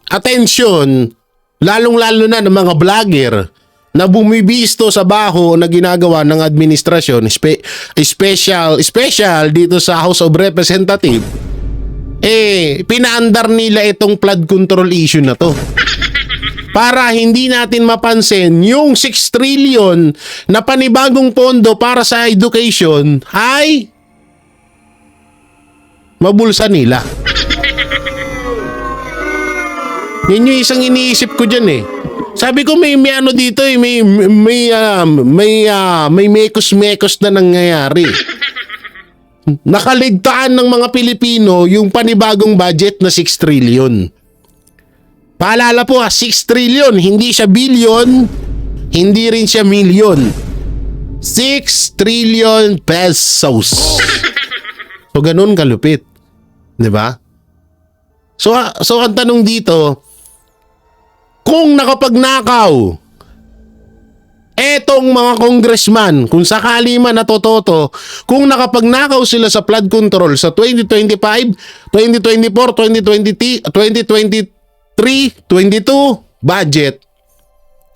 S1: atensyon, lalong-lalo na ng mga vlogger na bumibisto sa baho na ginagawa ng administrasyon, special dito sa House of Representatives, pinaandar nila itong flood control issue na to. Para hindi natin mapansin yung 6 trillion na panibagong pondo para sa education ay mabulsa nila. Yan yung isang iniisip ko dyan eh. Sabi ko may ano dito may mekos-mekos na nangyayari. Nakaligtaan ng mga Pilipino yung panibagong budget na 6 trillion. Paalala po 6 trillion, hindi siya billion, hindi rin siya million. 6 trillion pesos. So ganun kalupit. 'Di ba? So ang tanong dito, kung nakapagnakaw etong mga congressman, kung sakali man natototo, kung nakapagnakaw sila sa flood control sa 2025, 2024, 2023, 22 budget,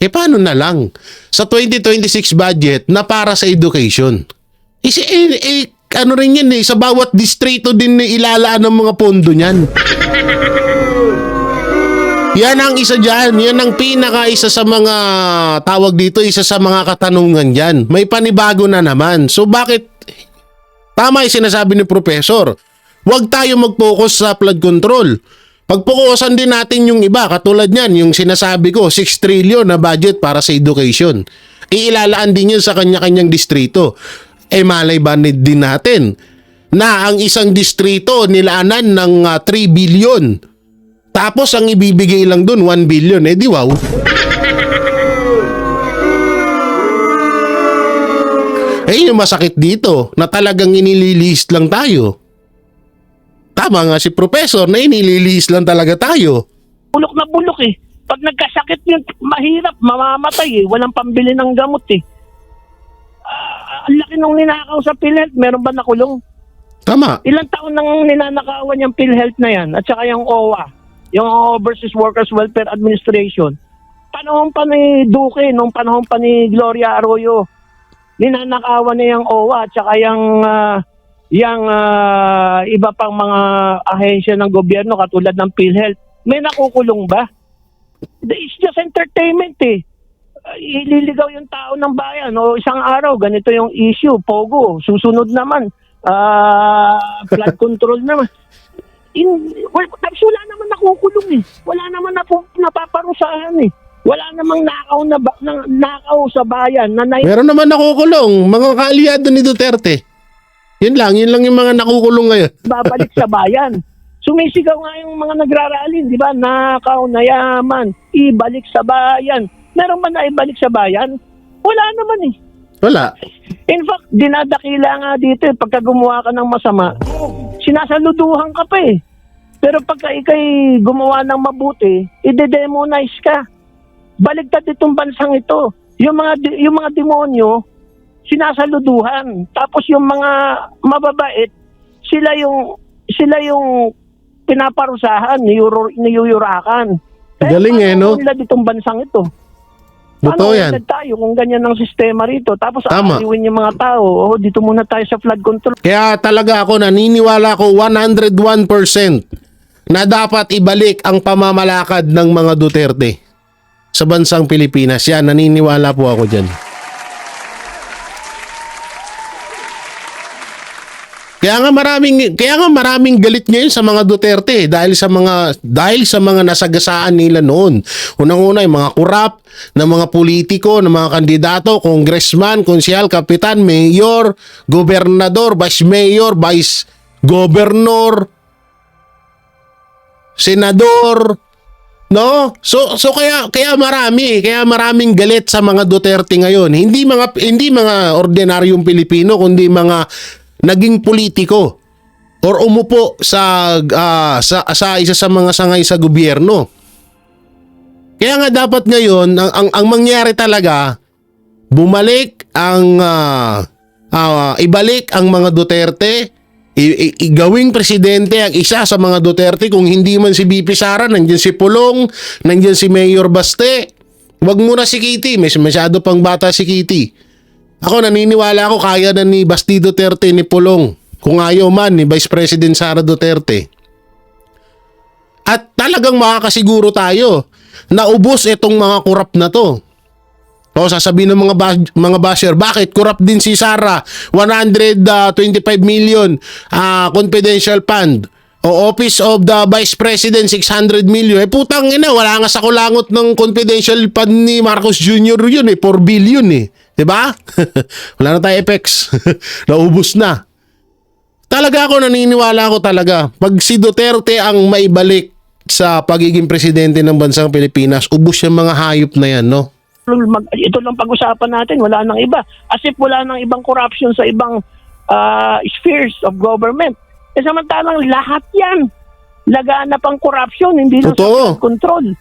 S1: paano na lang sa 2026 budget na para sa education? Ano rin yan sa bawat distrito din ilalaan ng mga pondo niyan. Yan ang isa dyan. Yan ang isa sa mga tawag dito, isa sa mga katanungan dyan. May panibago na naman. So bakit, tama yung sinasabi ni Professor, huwag tayo mag-focus sa flood control. Pagpukusan din natin yung iba, katulad niyan, yung sinasabi ko, 6 trillion na budget para sa education. Iilalaan din yun sa kanya-kanyang distrito. Malay ba din natin na ang isang distrito nilaanan ng 3 billion. Tapos ang ibibigay lang dun 1 billion. Di wow. Yung masakit dito na talagang inililist lang tayo. Tama nga si Professor na inililist lang talaga tayo.
S6: Bulok na bulok eh. Pag nagkasakit yun, mahirap, mamamatay eh. Walang pambili ng gamot eh. Ang laki nung ninakaw sa PhilHealth, meron ba nakulong?
S1: Tama.
S6: Ilang taon nang ninanakawan yung PhilHealth na yan at saka yung OWA, yung Overseas Workers Welfare Administration. Panahon pa ni Duque, nung panahon pa ni Gloria Arroyo, ninanakawan na yung OWA at saka yung iba pang mga ahensya ng gobyerno katulad ng PhilHealth. May nakukulong ba? It's just entertainment eh. Ililigaw yung tao ng bayan o isang araw ganito yung issue, pogo, susunod naman flood control naman. Tapos wala naman nakukulong eh, wala naman napaparusahan eh. Wala namang nakaw sa bayan na
S1: Meron naman nakukulong, mga kaalyado ni Duterte. Yun lang yung mga nakukulong ngayon.
S6: babalik sa bayan. Sumisigaw nga yung mga nagrarally, di ba? Nakaw na yaman, ibalik sa bayan. Meron ba na ibalik sa bayan? Wala naman eh.
S1: Wala.
S6: In fact, dinadakila nga dito pagka gumawa ka ng masama, sinasaluduhan ka pa eh. Pero pagka ikay gumawa ng mabuti, ide-demonize ka. Baligtad itong bansang ito. Yung mga demonyo, sinasaluduhan. Tapos yung mga mababait, sila yung pinaparusahan, niyuyurakan.
S1: Galing no?
S6: Nila ditong bansang ito.
S1: Totoo yan.
S6: Tayo kung ganyan ang sistema rito. Tapos
S1: Tama.
S6: aaliwin yung mga tao. Dito muna tayo sa flood control.
S1: Kaya talaga ako naniniwala ko 101% na dapat ibalik ang pamamalakad ng mga Duterte sa bansang Pilipinas. Yan, naniniwala po ako dyan. Kaya nga maraming galit ngayon sa mga Duterte dahil sa mga nasagasaan nila noon. Unang-una yung mga kurap na mga politiko, ng mga kandidato, congressman, konsyal, kapitan, mayor, gobernador, vice mayor, vice governor, senador, no? So kaya maraming galit sa mga Duterte ngayon. Hindi mga ordinaryong Pilipino kundi mga naging politiko or umupo sa isa sa mga sangay sa gobyerno. Kaya nga dapat ngayon ang mangyari talaga bumalik ibalik ang mga Duterte, gawing presidente ang isa sa mga Duterte. Kung hindi man si BP Sara, nandiyan si Pulong, nandiyan si Mayor Baste. Wag muna si Kitty, masyado pang bata si Kitty. Ako naniniwala ako kaya na ni Basti Duterte ni Pulong. Kung ayaw man ni Vice President Sara Duterte. At talagang makakasiguro tayo na ubos itong mga kurap na to. O sasabihin ng mga basher, bakit corrupt din si Sara? 125 million confidential fund. O Office of the Vice President 600 million. Putang ina, wala nga sa kulangot ng confidential fund ni Marcos Jr. yun 4 billion 'Di ba? Wala na tayo effects. Naubos na. Talaga ako naniniwala ko talaga. Pag si Duterte ang maibalik sa pagiging presidente ng bansang Pilipinas, ubos yung mga hayop na yan, no?
S6: Ito lang pag-usapan natin, wala nang iba. As if wala nang ibang corruption sa ibang spheres of government. Samantalang lahat yan, laganap ang corruption, hindi lang sa control.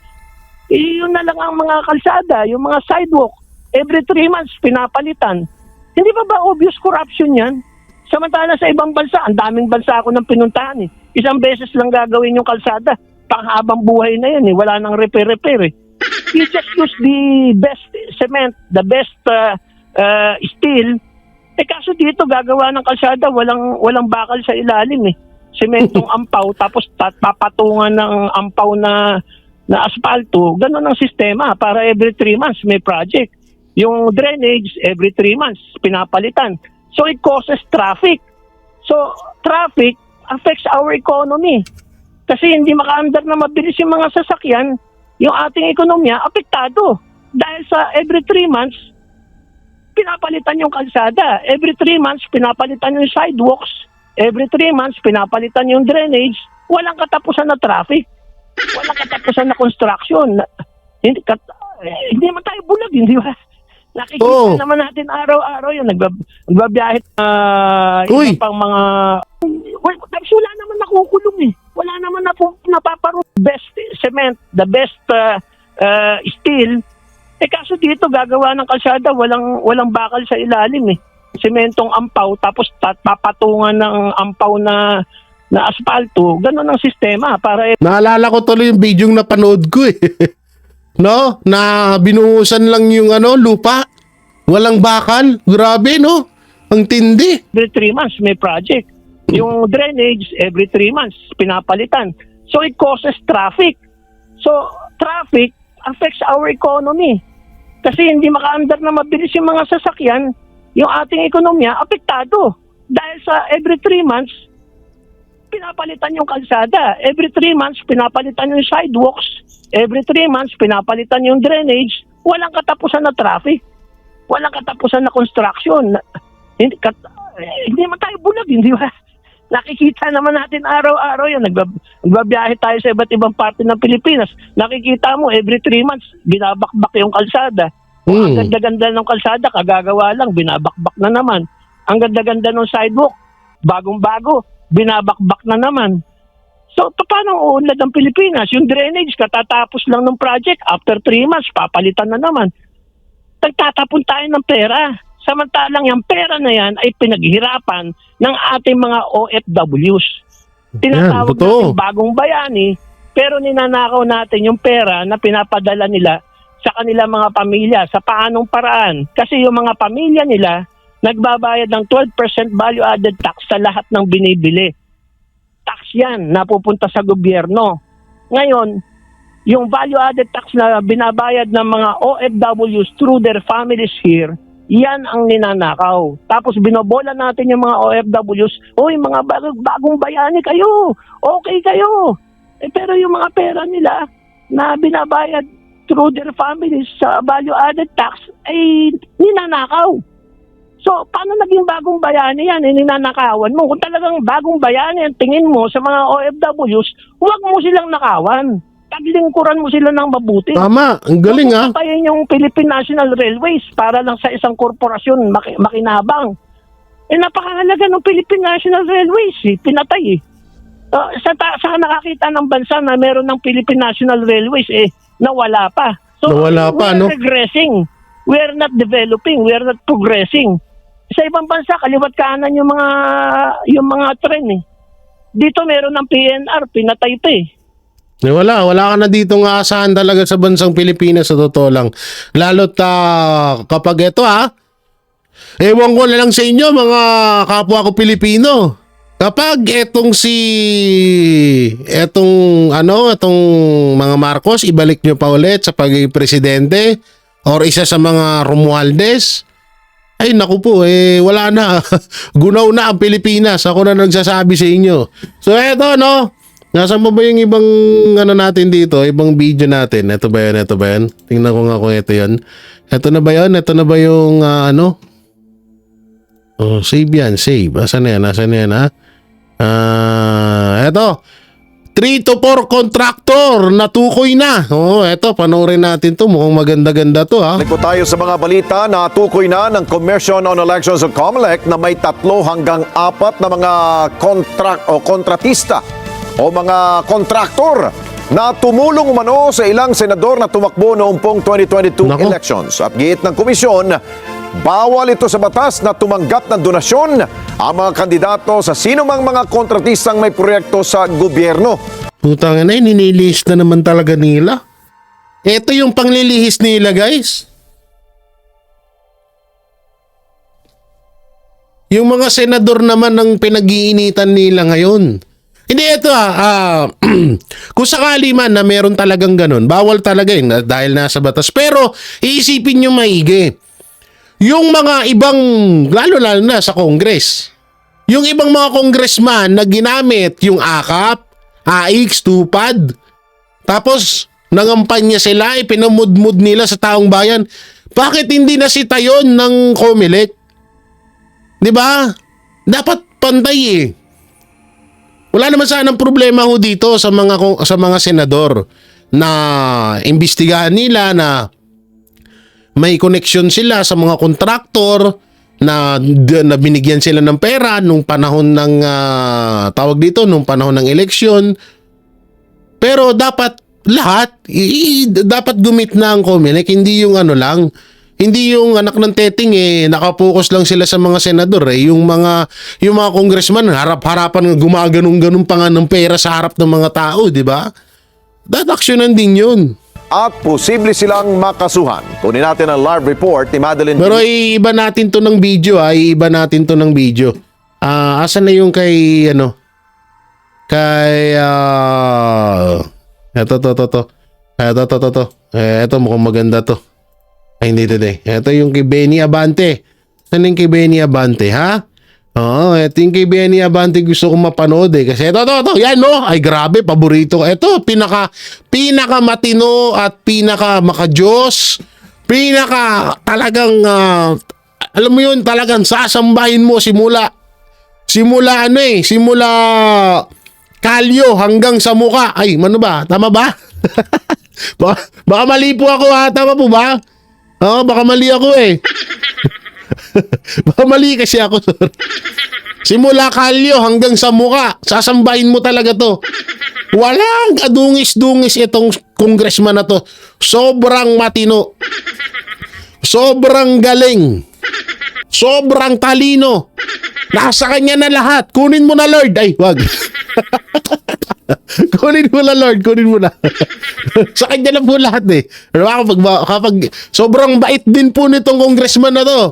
S6: Yun na lang ang mga kalsada, yung mga sidewalk, every 3 months pinapalitan. Hindi ba obvious corruption yan? Samantala sa ibang bansa, ang daming bansa ako nang pinuntahan Isang beses lang gagawin yung kalsada, panghabang buhay na yun wala nang repair. You just use the best cement, the best steel. Kaso dito gagawa ng kalsada, walang bakal sa ilalim Sementong ampaw, tapos papatungan ng ampaw na asfalto. Ganun ang sistema para every 3 months may project. Yung drainage, every 3 months pinapalitan. So it causes traffic. So traffic affects our economy. Kasi hindi makaandar na mabilis yung mga sasakyan, yung ating ekonomiya apektado. Dahil sa every 3 months, pinapalitan yung kalsada. Every 3 months, pinapalitan yung sidewalks. Every 3 months, pinapalitan yung drainage. Walang katapusan na traffic. Walang katapusan na construction. Hindi man tayo bulag, hindi ba? Nakikita naman natin araw-araw yung nagbabiyahe iba pang mga... Tapos wala naman nakukulong Wala naman napaparong best cement, the best steel. Kaso dito gagawa ng kalsada, walang bakal sa ilalim Sementong ampaw, tapos papatungan ng ampaw na asfalto. Ganun ang sistema para...
S1: Naalala ko tuloy yung video na napanood ko No? Na binuhusan lang yung lupa. Walang bakal. Grabe, no? Ang tindi.
S6: Every 3 months may project. Yung drainage, every 3 months pinapalitan. So it causes traffic. So traffic affects our economy. Kasi hindi makaandar na mabilis yung mga sasakyan, yung ating ekonomiya apektado. Dahil sa every 3 months, pinapalitan yung kalsada. Every 3 months, pinapalitan yung sidewalks. Every 3 months, pinapalitan yung drainage. Walang katapusan na traffic. Walang katapusan na construction. Hindi man tayo bulag, hindi ba? Nakikita naman natin araw-araw yan. Nagbabiyahe tayo sa iba't ibang parte ng Pilipinas. Nakikita mo, every 3 months, binabakbak yung kalsada. Ang ganda-ganda ng kalsada, kagagawa lang, binabakbak na naman. Ang ganda-ganda ng sidewalk, bagong-bago, binabakbak na naman. So, paano uunlad ang Pilipinas? Yung drainage, katatapos lang ng project, after 3 months, papalitan na naman. Nagtatapon tayo ng pera. Samantalang yung pera na yan ay pinaghirapan ng ating mga OFWs. Tinatawag natin bagong bayani, pero ninanakaw natin yung pera na pinapadala nila sa kanilang mga pamilya. Sa paanong paraan? Kasi yung mga pamilya nila, nagbabayad ng 12% value-added tax sa lahat ng binibili. Tax yan, napupunta sa gobyerno. Ngayon, yung value-added tax na binabayad ng mga OFWs through their families here, yan ang ninanakaw. Tapos binobola natin yung mga OFWs, oy, mga bagong bayani kayo, okay kayo. Pero yung mga pera nila na binabayad through their families sa value-added tax ay ninanakaw. So, paano naging bagong bayani yan? Ninanakawan mo. Kung talagang bagong bayani ang tingin mo sa mga OFWs, huwag mo silang nakawan. Taglingkuran mo sila ng mabuti.
S1: Tama, ang galing ha.
S6: Patayin yung Philippine National Railways para lang sa isang korporasyon makinabang. Napakahalaga ng Philippine National Railways, pinatay. Sa nakakita ng bansa na meron ng Philippine National Railways, nawala pa. So,
S1: nawala pa, no?
S6: We're regressing. We're not developing. We're not progressing. Sa ibang bansa, kaliwat kanan yung mga tren. Dito meron ng PNR, pinatay pa
S1: Wala ka na dito ng aasahan talaga sa bansang Pilipinas, sa totoo lang. Lalo't kapag ito ewan ko na lang sa inyo mga kapwa ko Pilipino. Kapag etong mga Marcos, ibalik nyo pa ulit sa pagiging presidente or isa sa mga Romualdez, ay naku po, wala na. Gunaw na ang Pilipinas. Ako na nagsasabi sa inyo. So eto, no? Nasaan mo ba yung ibang natin dito? Ibang video natin. Ito ba yan? Tingnan ko nga kung ito yan. Ito na ba yan? Ito na ba yung Oh, save yan. Save. Nasaan na yan ha? Ito. 3 to 4 contractor. Natukoy na. Oh, ito. Panoorin natin to. Mukhang maganda-ganda to ha.
S14: Balik po tayo sa mga balita na tukoy na ng Commission on Elections of COMELEC na may 3 hanggang 4 na mga kontratista o mga kontraktor na tumulong umano sa ilang senador na tumakbo noong pong 2022 elections. At giit ng komisyon, bawal ito sa batas na tumanggap ng donasyon ang mga kandidato sa sinumang mga kontratistang may proyekto sa gobyerno.
S1: Putang ina, nililihis na naman talaga nila. Ito yung panglilihis nila, guys. Yung mga senador naman ang pinag-iinitan nila ngayon. Hindi, ito kung sakali man na meron talagang ganun, bawal talaga yun dahil nasa batas. Pero iisipin nyo maigi, yung mga ibang, lalo na sa Congress, yung ibang mga congressman na ginamit yung AKAP, AX, TUPAD, tapos nangampanya sila, pinamudmud nila sa taong bayan, bakit hindi nasita yun ng COMELEC? Diba? Dapat pantay Wala naman sanang problema ho dito sa mga senador na imbestigahan nila na may connection sila sa mga kontraktor na binigyan sila ng pera nung panahon ng nung panahon ng eleksyon. Pero dapat lahat dapat gumit na ang COMELEC, hindi yung hindi yung anak ng teting nakapokus lang sila sa mga senador yung mga congressman harap-harapan gumaganong-ganong pa nga ng pera sa harap ng mga tao, di ba? Dadaksyonan din yun.
S14: At posible silang makasuhan. Kunin natin ang live report ni Madeline.
S1: Pero iiba natin to ng video iiba natin to ng video. Asan na yung kay Ito mukhang maganda to. Ay, hindi today. Ito yung kay Benny Abante. Saan yung kay Benny Abante, ha? Oo, ito yung kay Benny Abante gusto kong mapanood eh. Kasi ito, yan no, ay grabe, paborito ko. Ito, pinaka matino at pinaka makajos, talagang, alam mo yun, talagang sasambahin mo simula kalyo hanggang sa muka. Ay, ano ba? Tama ba? baka mali po ako ha, tama po ba? Oo, baka mali ako eh. Baka mali kasi ako. Simula kalyo hanggang sa muka, sasambahin mo talaga to. Walang kadungis-dungis itong congressman na to. Sobrang matino. Sobrang galing. Sobrang talino. Nasa kanya na lahat. Kunin mo na, Lord. Ay, wag. Kunin mo na, Lord. Kunin mo na. Sa kanya lang po lahat eh. Kapag sobrang bait din po nitong congressman na to.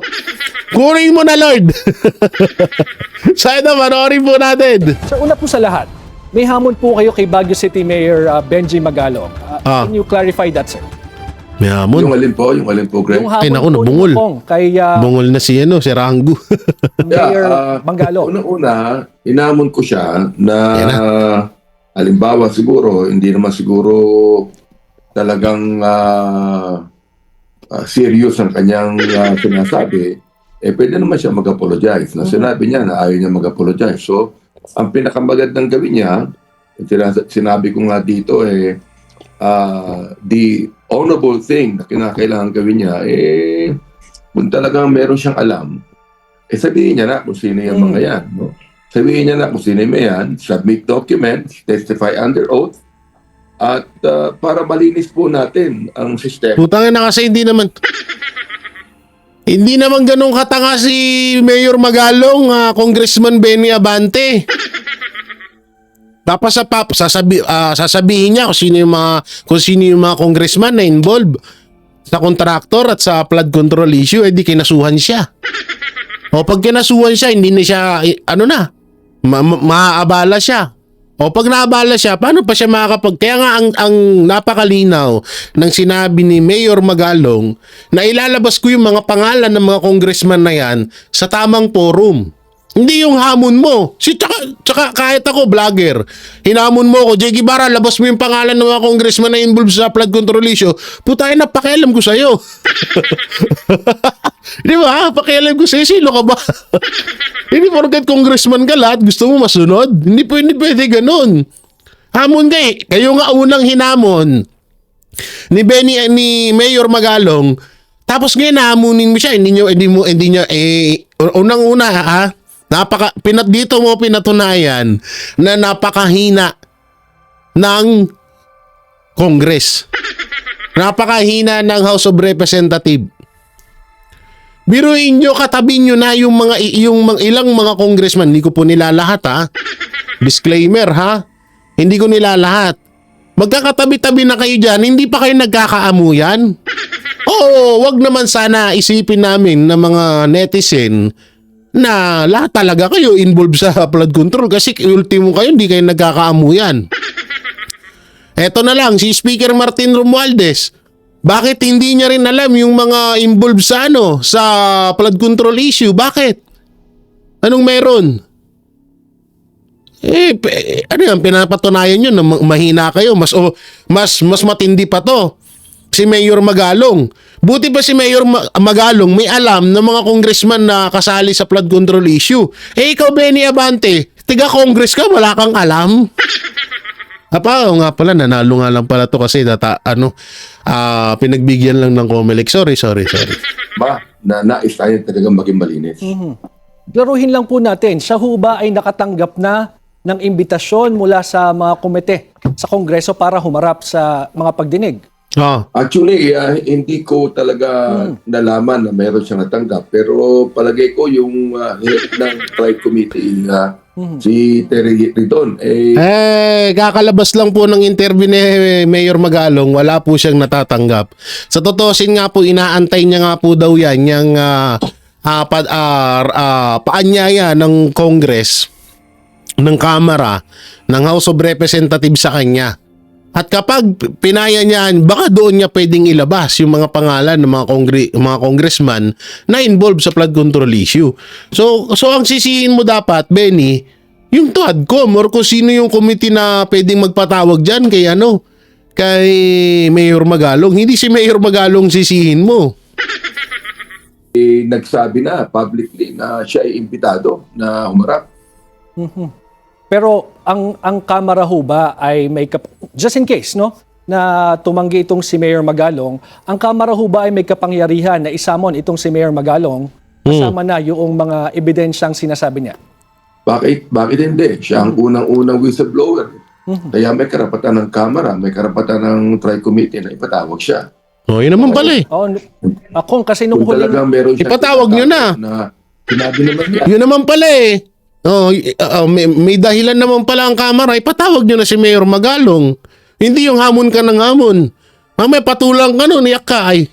S1: Kunin mo na, Lord. Sana panoorin po natin.
S15: Sir, una po sa lahat, may hamon po kayo kay Baguio City Mayor Benji Magalong. Can you clarify that, sir?
S1: May hamon.
S16: Yung alin po, Greg?
S15: Yung hamon
S1: Ay, naku,
S15: po
S1: nabungol.
S15: niyo pong kay
S1: Bungol na si Rango.
S15: Mayor Mangalong.
S16: Unang-una, inamon ko siya na halimbawa siguro, hindi naman siguro talagang serious ang kanyang sinasabi, pwede naman siya mag-apologize. Na sinabi niya na ayaw niya mag-apologize. So, ang pinakamagandang gawin niya, sinabi ko nga dito, the honorable thing na kinakailangan gawin niya, kung talagang meron siyang alam, sabihin niya na kung sino yung mga yan. No? Sabihin niya na kung sino yung yan, submit documents, testify under oath, at para malinis po natin ang sistema.
S1: Putangin na kasi hindi naman ganun katanga si Mayor Magalong, Congressman Benny Abante. Tapos sasabihin niya kung sino yung mga congressman na involved sa contractor at sa flood control issue, di kinasuhan siya. O pag kinasuhan siya, hindi na siya, maaabala siya. O pag naabala siya, paano pa siya makakapag... Kaya nga ang napakalinaw ng sinabi ni Mayor Magalong na ilalabas ko yung mga pangalan ng mga congressman na yan sa tamang forum. Hindi yung hamon mo. Tsaka kahit ako, vlogger, hinamon mo ako, Jay Guevara, labas mo yung pangalan ng mga congressman na involved sa flood control issue. Putay na, pakialam ko sa'yo. Di ba? Pakialam ko sa'yo, sino ka ba? Hindi porket congressman ka lahat, gusto mo masunod? Hindi pwede ganun. Hamon ka eh. Kayo nga unang hinamon ni Mayor Magalong, tapos ngayon nahamunin mo siya, hindi niya unang-una dito mo pinatunayan na napakahina ng Congress. Napakahina ng House of Representatives. Biruin nyo, katabi nyo na yung ilang mga congressman. Hindi ko po nilalahat Disclaimer hindi ko nilalahat. Magkakatabi-tabi na kayo dyan, hindi pa kayo nagkakaamuyan. Oo, wag naman sana isipin namin na mga netizen na lahat talaga kayo involved sa flood control kasi ultimo kayo hindi kayo nagkakaamuyan. Eto na lang, si Speaker Martin Romualdez, bakit hindi niya rin alam yung mga involved sa flood control issue? Bakit? Anong meron? Ano yan, pinapatunayan nyo na mahina kayo, mas matindi pa to. Si Mayor Magalong. Buti pa si Mayor Magalong may alam ng mga congressman na kasali sa flood control issue. Ikaw, Benny Abante, tiga-congress ka, wala kang alam. Nga pala, nanalo nga lang pala to kasi pinagbigyan lang ng COMELEC. Sorry.
S16: Nais tayo talagang maging malinis.
S15: Laruhin lang po natin, siya ho ba ay nakatanggap na ng imbitasyon mula sa mga komite sa Kongreso para humarap sa mga pagdinig?
S16: Actually, hindi ko talaga nalaman na meron siyang natanggap. Pero palagay ko yung head ng Tribe Committee, si Terry Ridon,
S1: kakalabas lang po ng interview ni Mayor Magalong, wala po siyang natatanggap. Sa totoosin nga po, inaantay niya nga po daw yan, yung paanyaya ng Congress, ng Kamara, ng House of Representatives sa kanya. At kapag pinaya niyan, baka doon niya pwedeng ilabas yung mga pangalan ng mga congressman na involved sa flood control issue. So ang sisihin mo dapat, Benny, yung TUADCOM or kung sino yung committee na pwedeng magpatawag dyan kay Mayor Magalong. Hindi si Mayor Magalong sisihin mo.
S16: Nagsabi na publicly na siya ay imbitado na humarap.
S15: Pero ang Kamara ho ba ay may just in case na tumanggi itong si Mayor Magalong, ang Kamara ho ba ay may kapangyarihan na isamon itong si Mayor Magalong kasama na yung mga ebidensyang sinasabi niya?
S16: Bakit hindi? Siya ang unang-unang whistleblower. Kaya may karapatan ng Kamara, may karapatan ng Tri-Committee na ipatawag siya.
S1: Yun naman pala eh.
S15: Ako kasi nung
S16: Kung talagang meron siya
S1: ipatawag nyo na.
S16: Sinabi naman niya.
S1: Yun naman pala eh. May dahilan naman pala ang Kamara. Ipatawag nyo na si Mayor Magalong. Hindi yung hamon ka ng hamon. May patulang ka nun, iyak ka ay.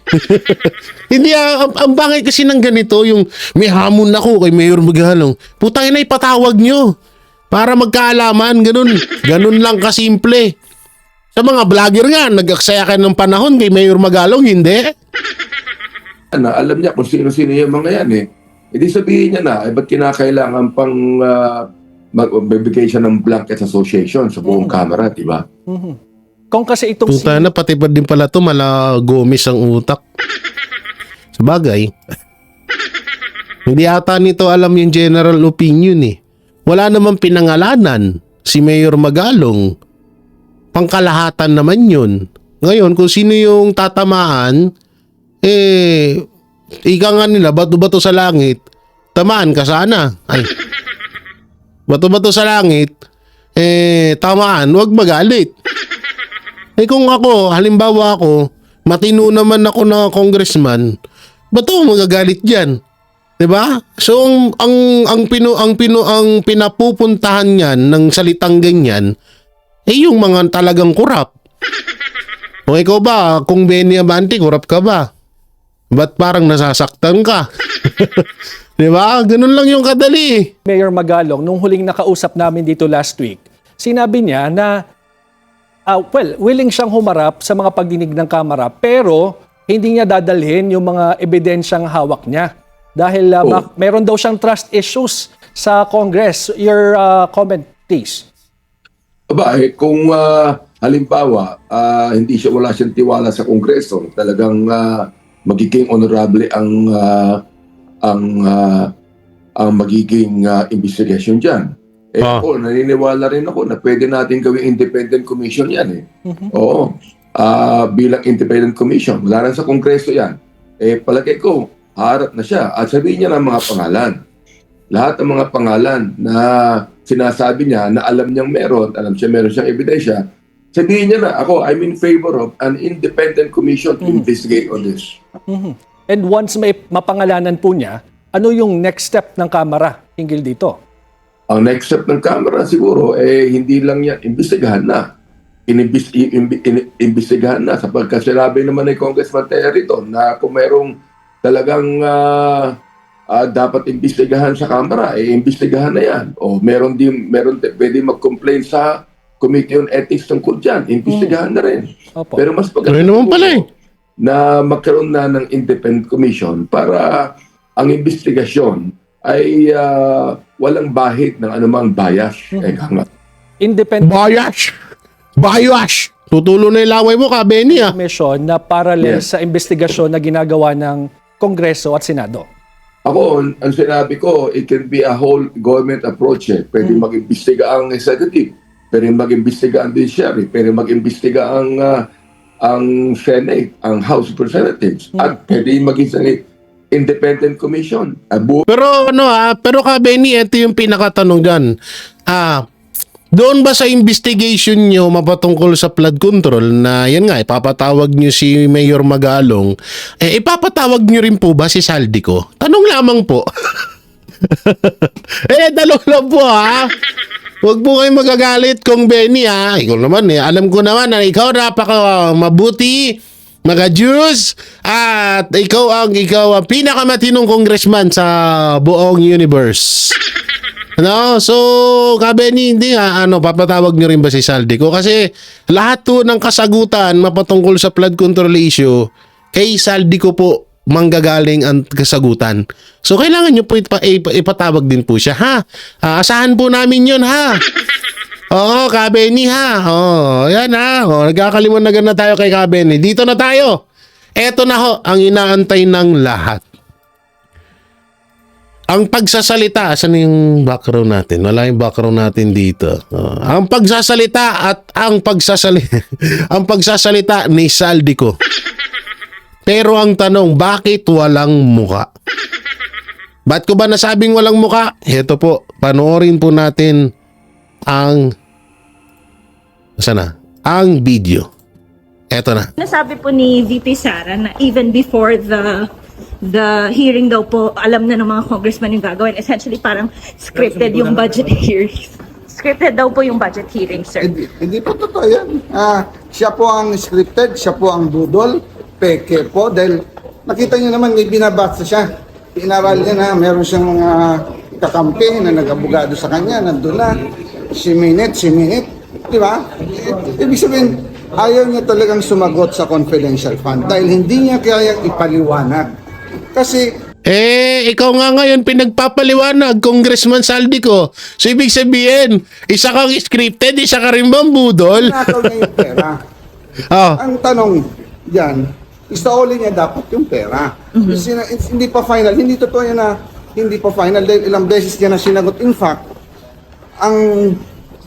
S1: Hindi, ang bangay kasi ng ganito, yung may hamon ako kay Mayor Magalong. Putang ina, ipatawag nyo. Para magkaalaman, ganun lang kasimple. Sa mga vlogger nga, nag-aksaya ka ng panahon kay Mayor Magalong, hindi?
S16: Alam niya kung sino-sino yung mga yan eh. Hindi sabihin niya na, ba't kinakailangan pang magbibigay siya ng blanket association sa buong Kamara, di ba?
S15: Kung kasi itong
S1: Puta na, pati pa din pala ito, mala Gomez ang utak. Sabagay. Hindi ata nito alam yung general opinion eh. Wala namang pinangalanan si Mayor Magalong. Pangkalahatan naman yun. Ngayon, kung sino yung tatamaan, ika nga nila, bato-bato sa langit, tamaan ka sana. Ay, bato-bato sa langit, tamaan, wag magalit. Kung ako, halimbawa ako, matino naman ako na congressman, ba't ako magagalit dyan? Diba? So, ang pinapupuntahan niyan ng salitang ganyan, yung mga talagang kurap. O ikaw ba, kung Benny Abante, kurap ka ba? Ba't parang nasasaktan ka? Diba? Ganun lang yung kadali.
S15: Mayor Magalong, nung huling nakausap namin dito last week, sinabi niya na, willing siyang humarap sa mga pagdinig ng Kamara, pero hindi niya dadalhin yung mga ebidensyang hawak niya. Dahil meron daw siyang trust issues sa Congress. Your comment, please.
S16: Kung halimbawa, wala siyang tiwala sa Kongreso, talagang magiging honorable ang magiging investigation dyan. Ako, naniniwala rin ako na pwede natin gawing independent commission yan eh. Oo. Bilang independent commission. Wala rin sa Kongreso yan. Palagay ko, harap na siya. At sabihin niya ng mga pangalan. Lahat ng mga pangalan na sinasabi niya na alam niyang meron siyang ebidensya, sabihin niya na, ako, I'm in favor of an independent commission to investigate on this.
S15: And once may mapangalanan po niya, ano yung next step ng Kamara hinggil dito?
S16: Ang next step ng Kamara siguro, hindi lang yan, imbestigahan na. Imbestigahan na sapagkat sinabi naman ni Congressman Territon na kung merong talagang dapat imbestigahan sa Kamara, imbestigahan na yan. O meron pwede mag-complain sa Committee on Ethics tungkol dyan, imbestigahan na rin. Pero mas pagkakita na magkaroon na ng independent commission para ang investigasyon ay walang bahid ng anumang bias.
S15: Independent
S1: Bias! Tutulo na yung laway mo ka, Benny
S15: commission na parallel sa investigasyon na ginagawa ng Kongreso at Senado.
S16: Ako, ang sinabi ko, it can be a whole government approach. Pwede mag-imbestiga ang executive, pwede mag-imbestiga ang judiciary, pwede mag-imbestiga ang Senate, ang House of Representatives, at pwede mag-isang independent commission.
S1: Pero ka, Benny, ito yung pinakatanong dyan. Doon ba sa investigation nyo mapatungkol sa flood control na yan nga, ipapatawag nyo si Mayor Magalong, ipapatawag nyo rin po ba si Saldico? Tanong lamang po. Tanong lang po Huwag po kayong magagalit kung Benny Ikaw naman alam ko naman na ikaw napaka mabuti, mga-Diyos, at ikaw ang pinakamatinong congressman sa buong universe. No, so Kabeni, hindi nga papatawag nyo rin ba si Saldico? Kasi lahat po ng kasagutan mapatungkol sa flood control issue, kay Saldico po manggagaling ang kasagutan. So kailangan nyo po ipatawag din po siya, ha? Asahan po namin yun, ha? Oo, Kabeni, ha? Oo, yan, ha? Oo, nagkakaliwanagan na tayo kay Kabeni. Dito na tayo. Eto na ho, ang inaantay ng lahat. Ang pagsasalita, saan yung background natin? Wala yung background natin dito. Ang pagsasalita at ang pagsasalita ni Saldico. Pero ang tanong, bakit walang muka? Ba't ko ba nasabing walang muka? Ito po, panoorin po natin ang video. Ito na.
S17: Nasabi po ni VP Sara na even before the hearing daw po, alam na ng mga congressman yung gagawin. Essentially, parang scripted yung budget hearings. Scripted daw po yung budget hearing, sir.
S18: Hindi po totoo yan. Siya po ang scripted, siya po ang budol, peke po, dahil nakita niyo naman may binabasa siya. Inaral niya na meron siyang mga kakampi na nag-abogado sa kanya, nandun na, si minute, di ba? Ibig sabihin, ayaw niya talagang sumagot sa confidential fund dahil hindi niya kayang ipaliwanag. Kasi
S1: ikaw nga ngayon pinagpapaliwanag, Congressman Saldico. So ibig sabihin, isa kang scripted, isa ka rin bang budol?
S18: Nakaw niya yung pera. Ang tanong diyan, isauli niya dapat yung pera. Hindi pa final, hindi totoo yan na hindi pa final dahil ilang beses niya na sinagot. In fact, ang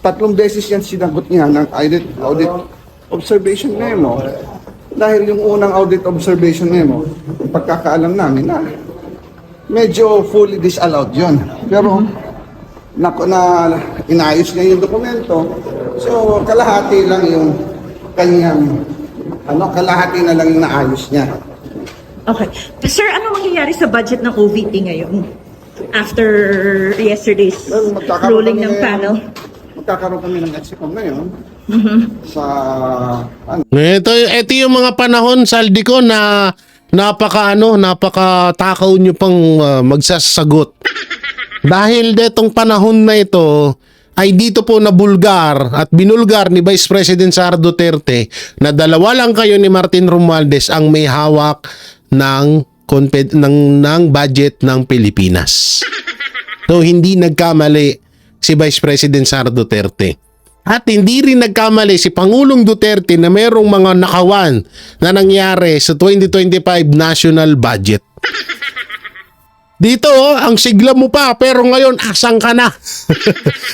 S18: 3 beses yan sinagot niya ng audit observation memo. Dahil yung unang audit observation memo, pagkakaalam namin na medyo fully disallowed yun. Pero na inayos niya yung dokumento. So kalahati lang yung kanyang kalahati na lang yung naayos niya.
S17: Okay. Sir, ano mangyayari sa budget ng OVP ngayon? After yesterday's ruling ng panel?
S18: Magkakaroon kami ng EXICOM ngayon.
S1: Ito yung mga panahon, Saldico, na napakatakaw nyo pang magsasagot. Dahil detong panahon na ito ay dito po nabulgar at binulgar ni Vice President Sara Duterte na dalawa lang kayo ni Martin Romualdez ang may hawak ng budget ng Pilipinas. So hindi nagkamali si Vice President Sara Duterte. At hindi rin nagkamali si Pangulong Duterte na merong mga nakawan na nangyari sa 2025 national budget. Dito, ang sigla mo pa, pero ngayon, asang ka na.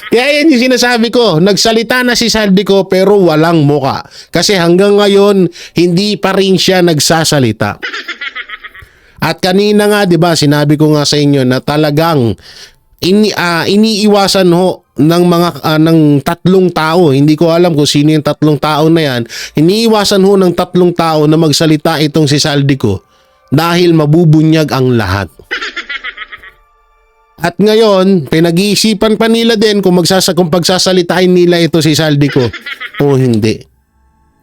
S1: Kaya yan yung sinasabi ko, nagsalita na si Saldico pero walang muka. Kasi hanggang ngayon, hindi pa rin siya nagsasalita. At kanina nga, di ba, sinabi ko nga sa inyo na talagang iniiwasan ho ng mga ng 3 tao. Hindi ko alam kung sino yung 3 tao na yan. Iniiwasan ho ng 3 tao na magsalita itong si Saldico dahil mabubunyag ang lahat. At ngayon, pinag-iisipan pa nila din kung pagsasalitain nila ito si Saldico o hindi.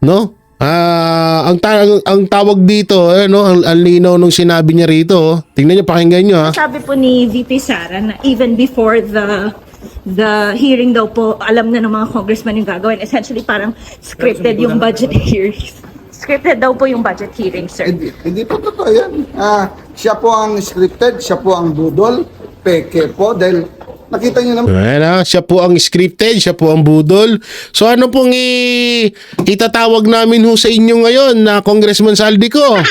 S1: No? Ang tawag dito, ang linaw nung sinabi niya rito. Tingnan niyo, pakinggan niyo, ha.
S17: Sabi po ni VP Sara na even before the hearing daw po, alam na ng mga congressman yung gagawin. Essentially, parang scripted yung budget hearings. Scripted daw po yung budget hearing, sir.
S18: Hindi po totoo yan. Siya po ang scripted, siya po ang budol, peke po, dahil nakita niyo naman.
S1: Siya po ang scripted, siya po ang budol. So ano pong itatawag namin ho sa inyo ngayon na Congressman Saldico?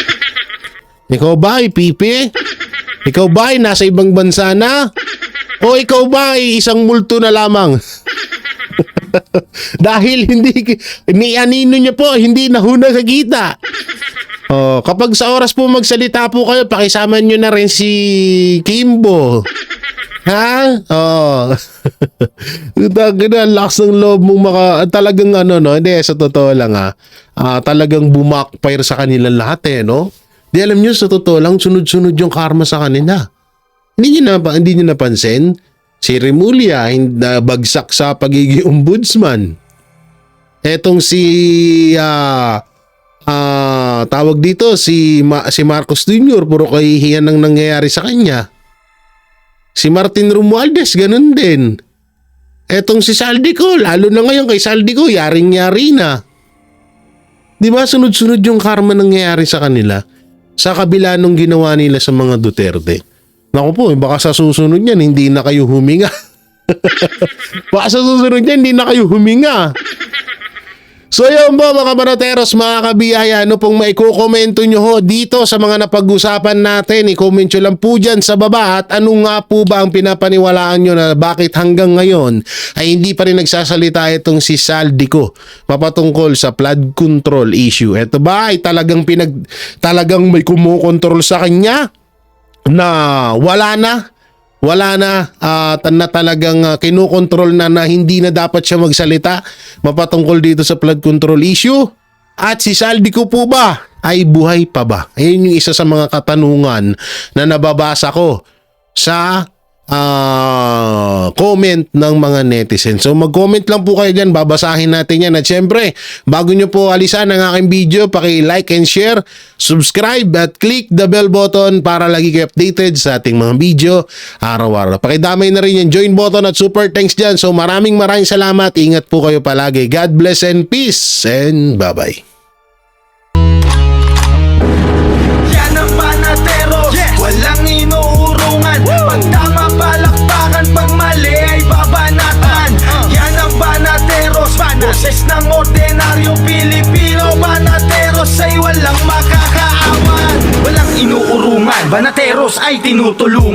S1: Ikaw ba ay pipi? Ikaw ba ay nasa ibang bansa na? O ikaw ba ay isang multo na lamang? Dahil ni anino niya po, hindi nahuna sa kita. Kapag sa oras po magsalita po kayo, pakisama nyo na rin si Kimbo. Ha? Lakas ng loob mong talagang hindi, sa totoo lang talagang bumakfire sa kanila lahat no? Di alam nyo, sa totoo lang, sunod-sunod yung karma sa kanila. Hindi nyo napansin? Si Remulla, bagsak sa pagiging ombudsman. Etong si tawag dito si Marcos Jr. puro kahihiyan ang nangyayari sa kanya. Si Martin Romualdez, ganun din. Etong si Saldico, lalo na ngayon kay Saldico, yaring-yari na. Di ba sunod-sunod yung karma nangyayari sa kanila sa kabila nung ginawa nila sa mga Duterte? Naku po, baka sa susunod yan, hindi na kayo huminga. Baka sa susunod yan, hindi na kayo huminga. So yun po mga Banateros, mga kabiyaya, ano pong maikukomento nyo ho dito sa mga napag-usapan natin, i-comment nyo lang po dyan sa baba at ano nga po ba ang pinapaniwalaan nyo na bakit hanggang ngayon ay hindi pa rin nagsasalita itong si Saldico papatungkol sa flood control issue. Ito ba ay talagang may kumukontrol sa kanya na wala na talagang kinukontrol na hindi na dapat siya magsalita mapatungkol dito sa flood control issue? At si Saldico po ba ay buhay pa ba? Ayun yung isa sa mga katanungan na nababasa ko sa comment ng mga netizens. So mag-comment lang po kayo dyan, babasahin natin yan. At syempre, bago nyo po alisan ang aking video, paki-like and share, subscribe at click the bell button para lagi kayo updated sa ating mga video araw-araw. Pakidamay na rin yung join button at super thanks dyan. So maraming salamat. Ingat po kayo palagi. God bless and peace and bye-bye.
S19: Yan ang Banateros, walang inuurungan. Pag tama palakpakan, pag mali ay babanatan. Yan ang Banateros, boses ng ordinaryong Pilipino. Banateros ay walang makakaawan, walang inuurungan. Banateros ay tinutulungan.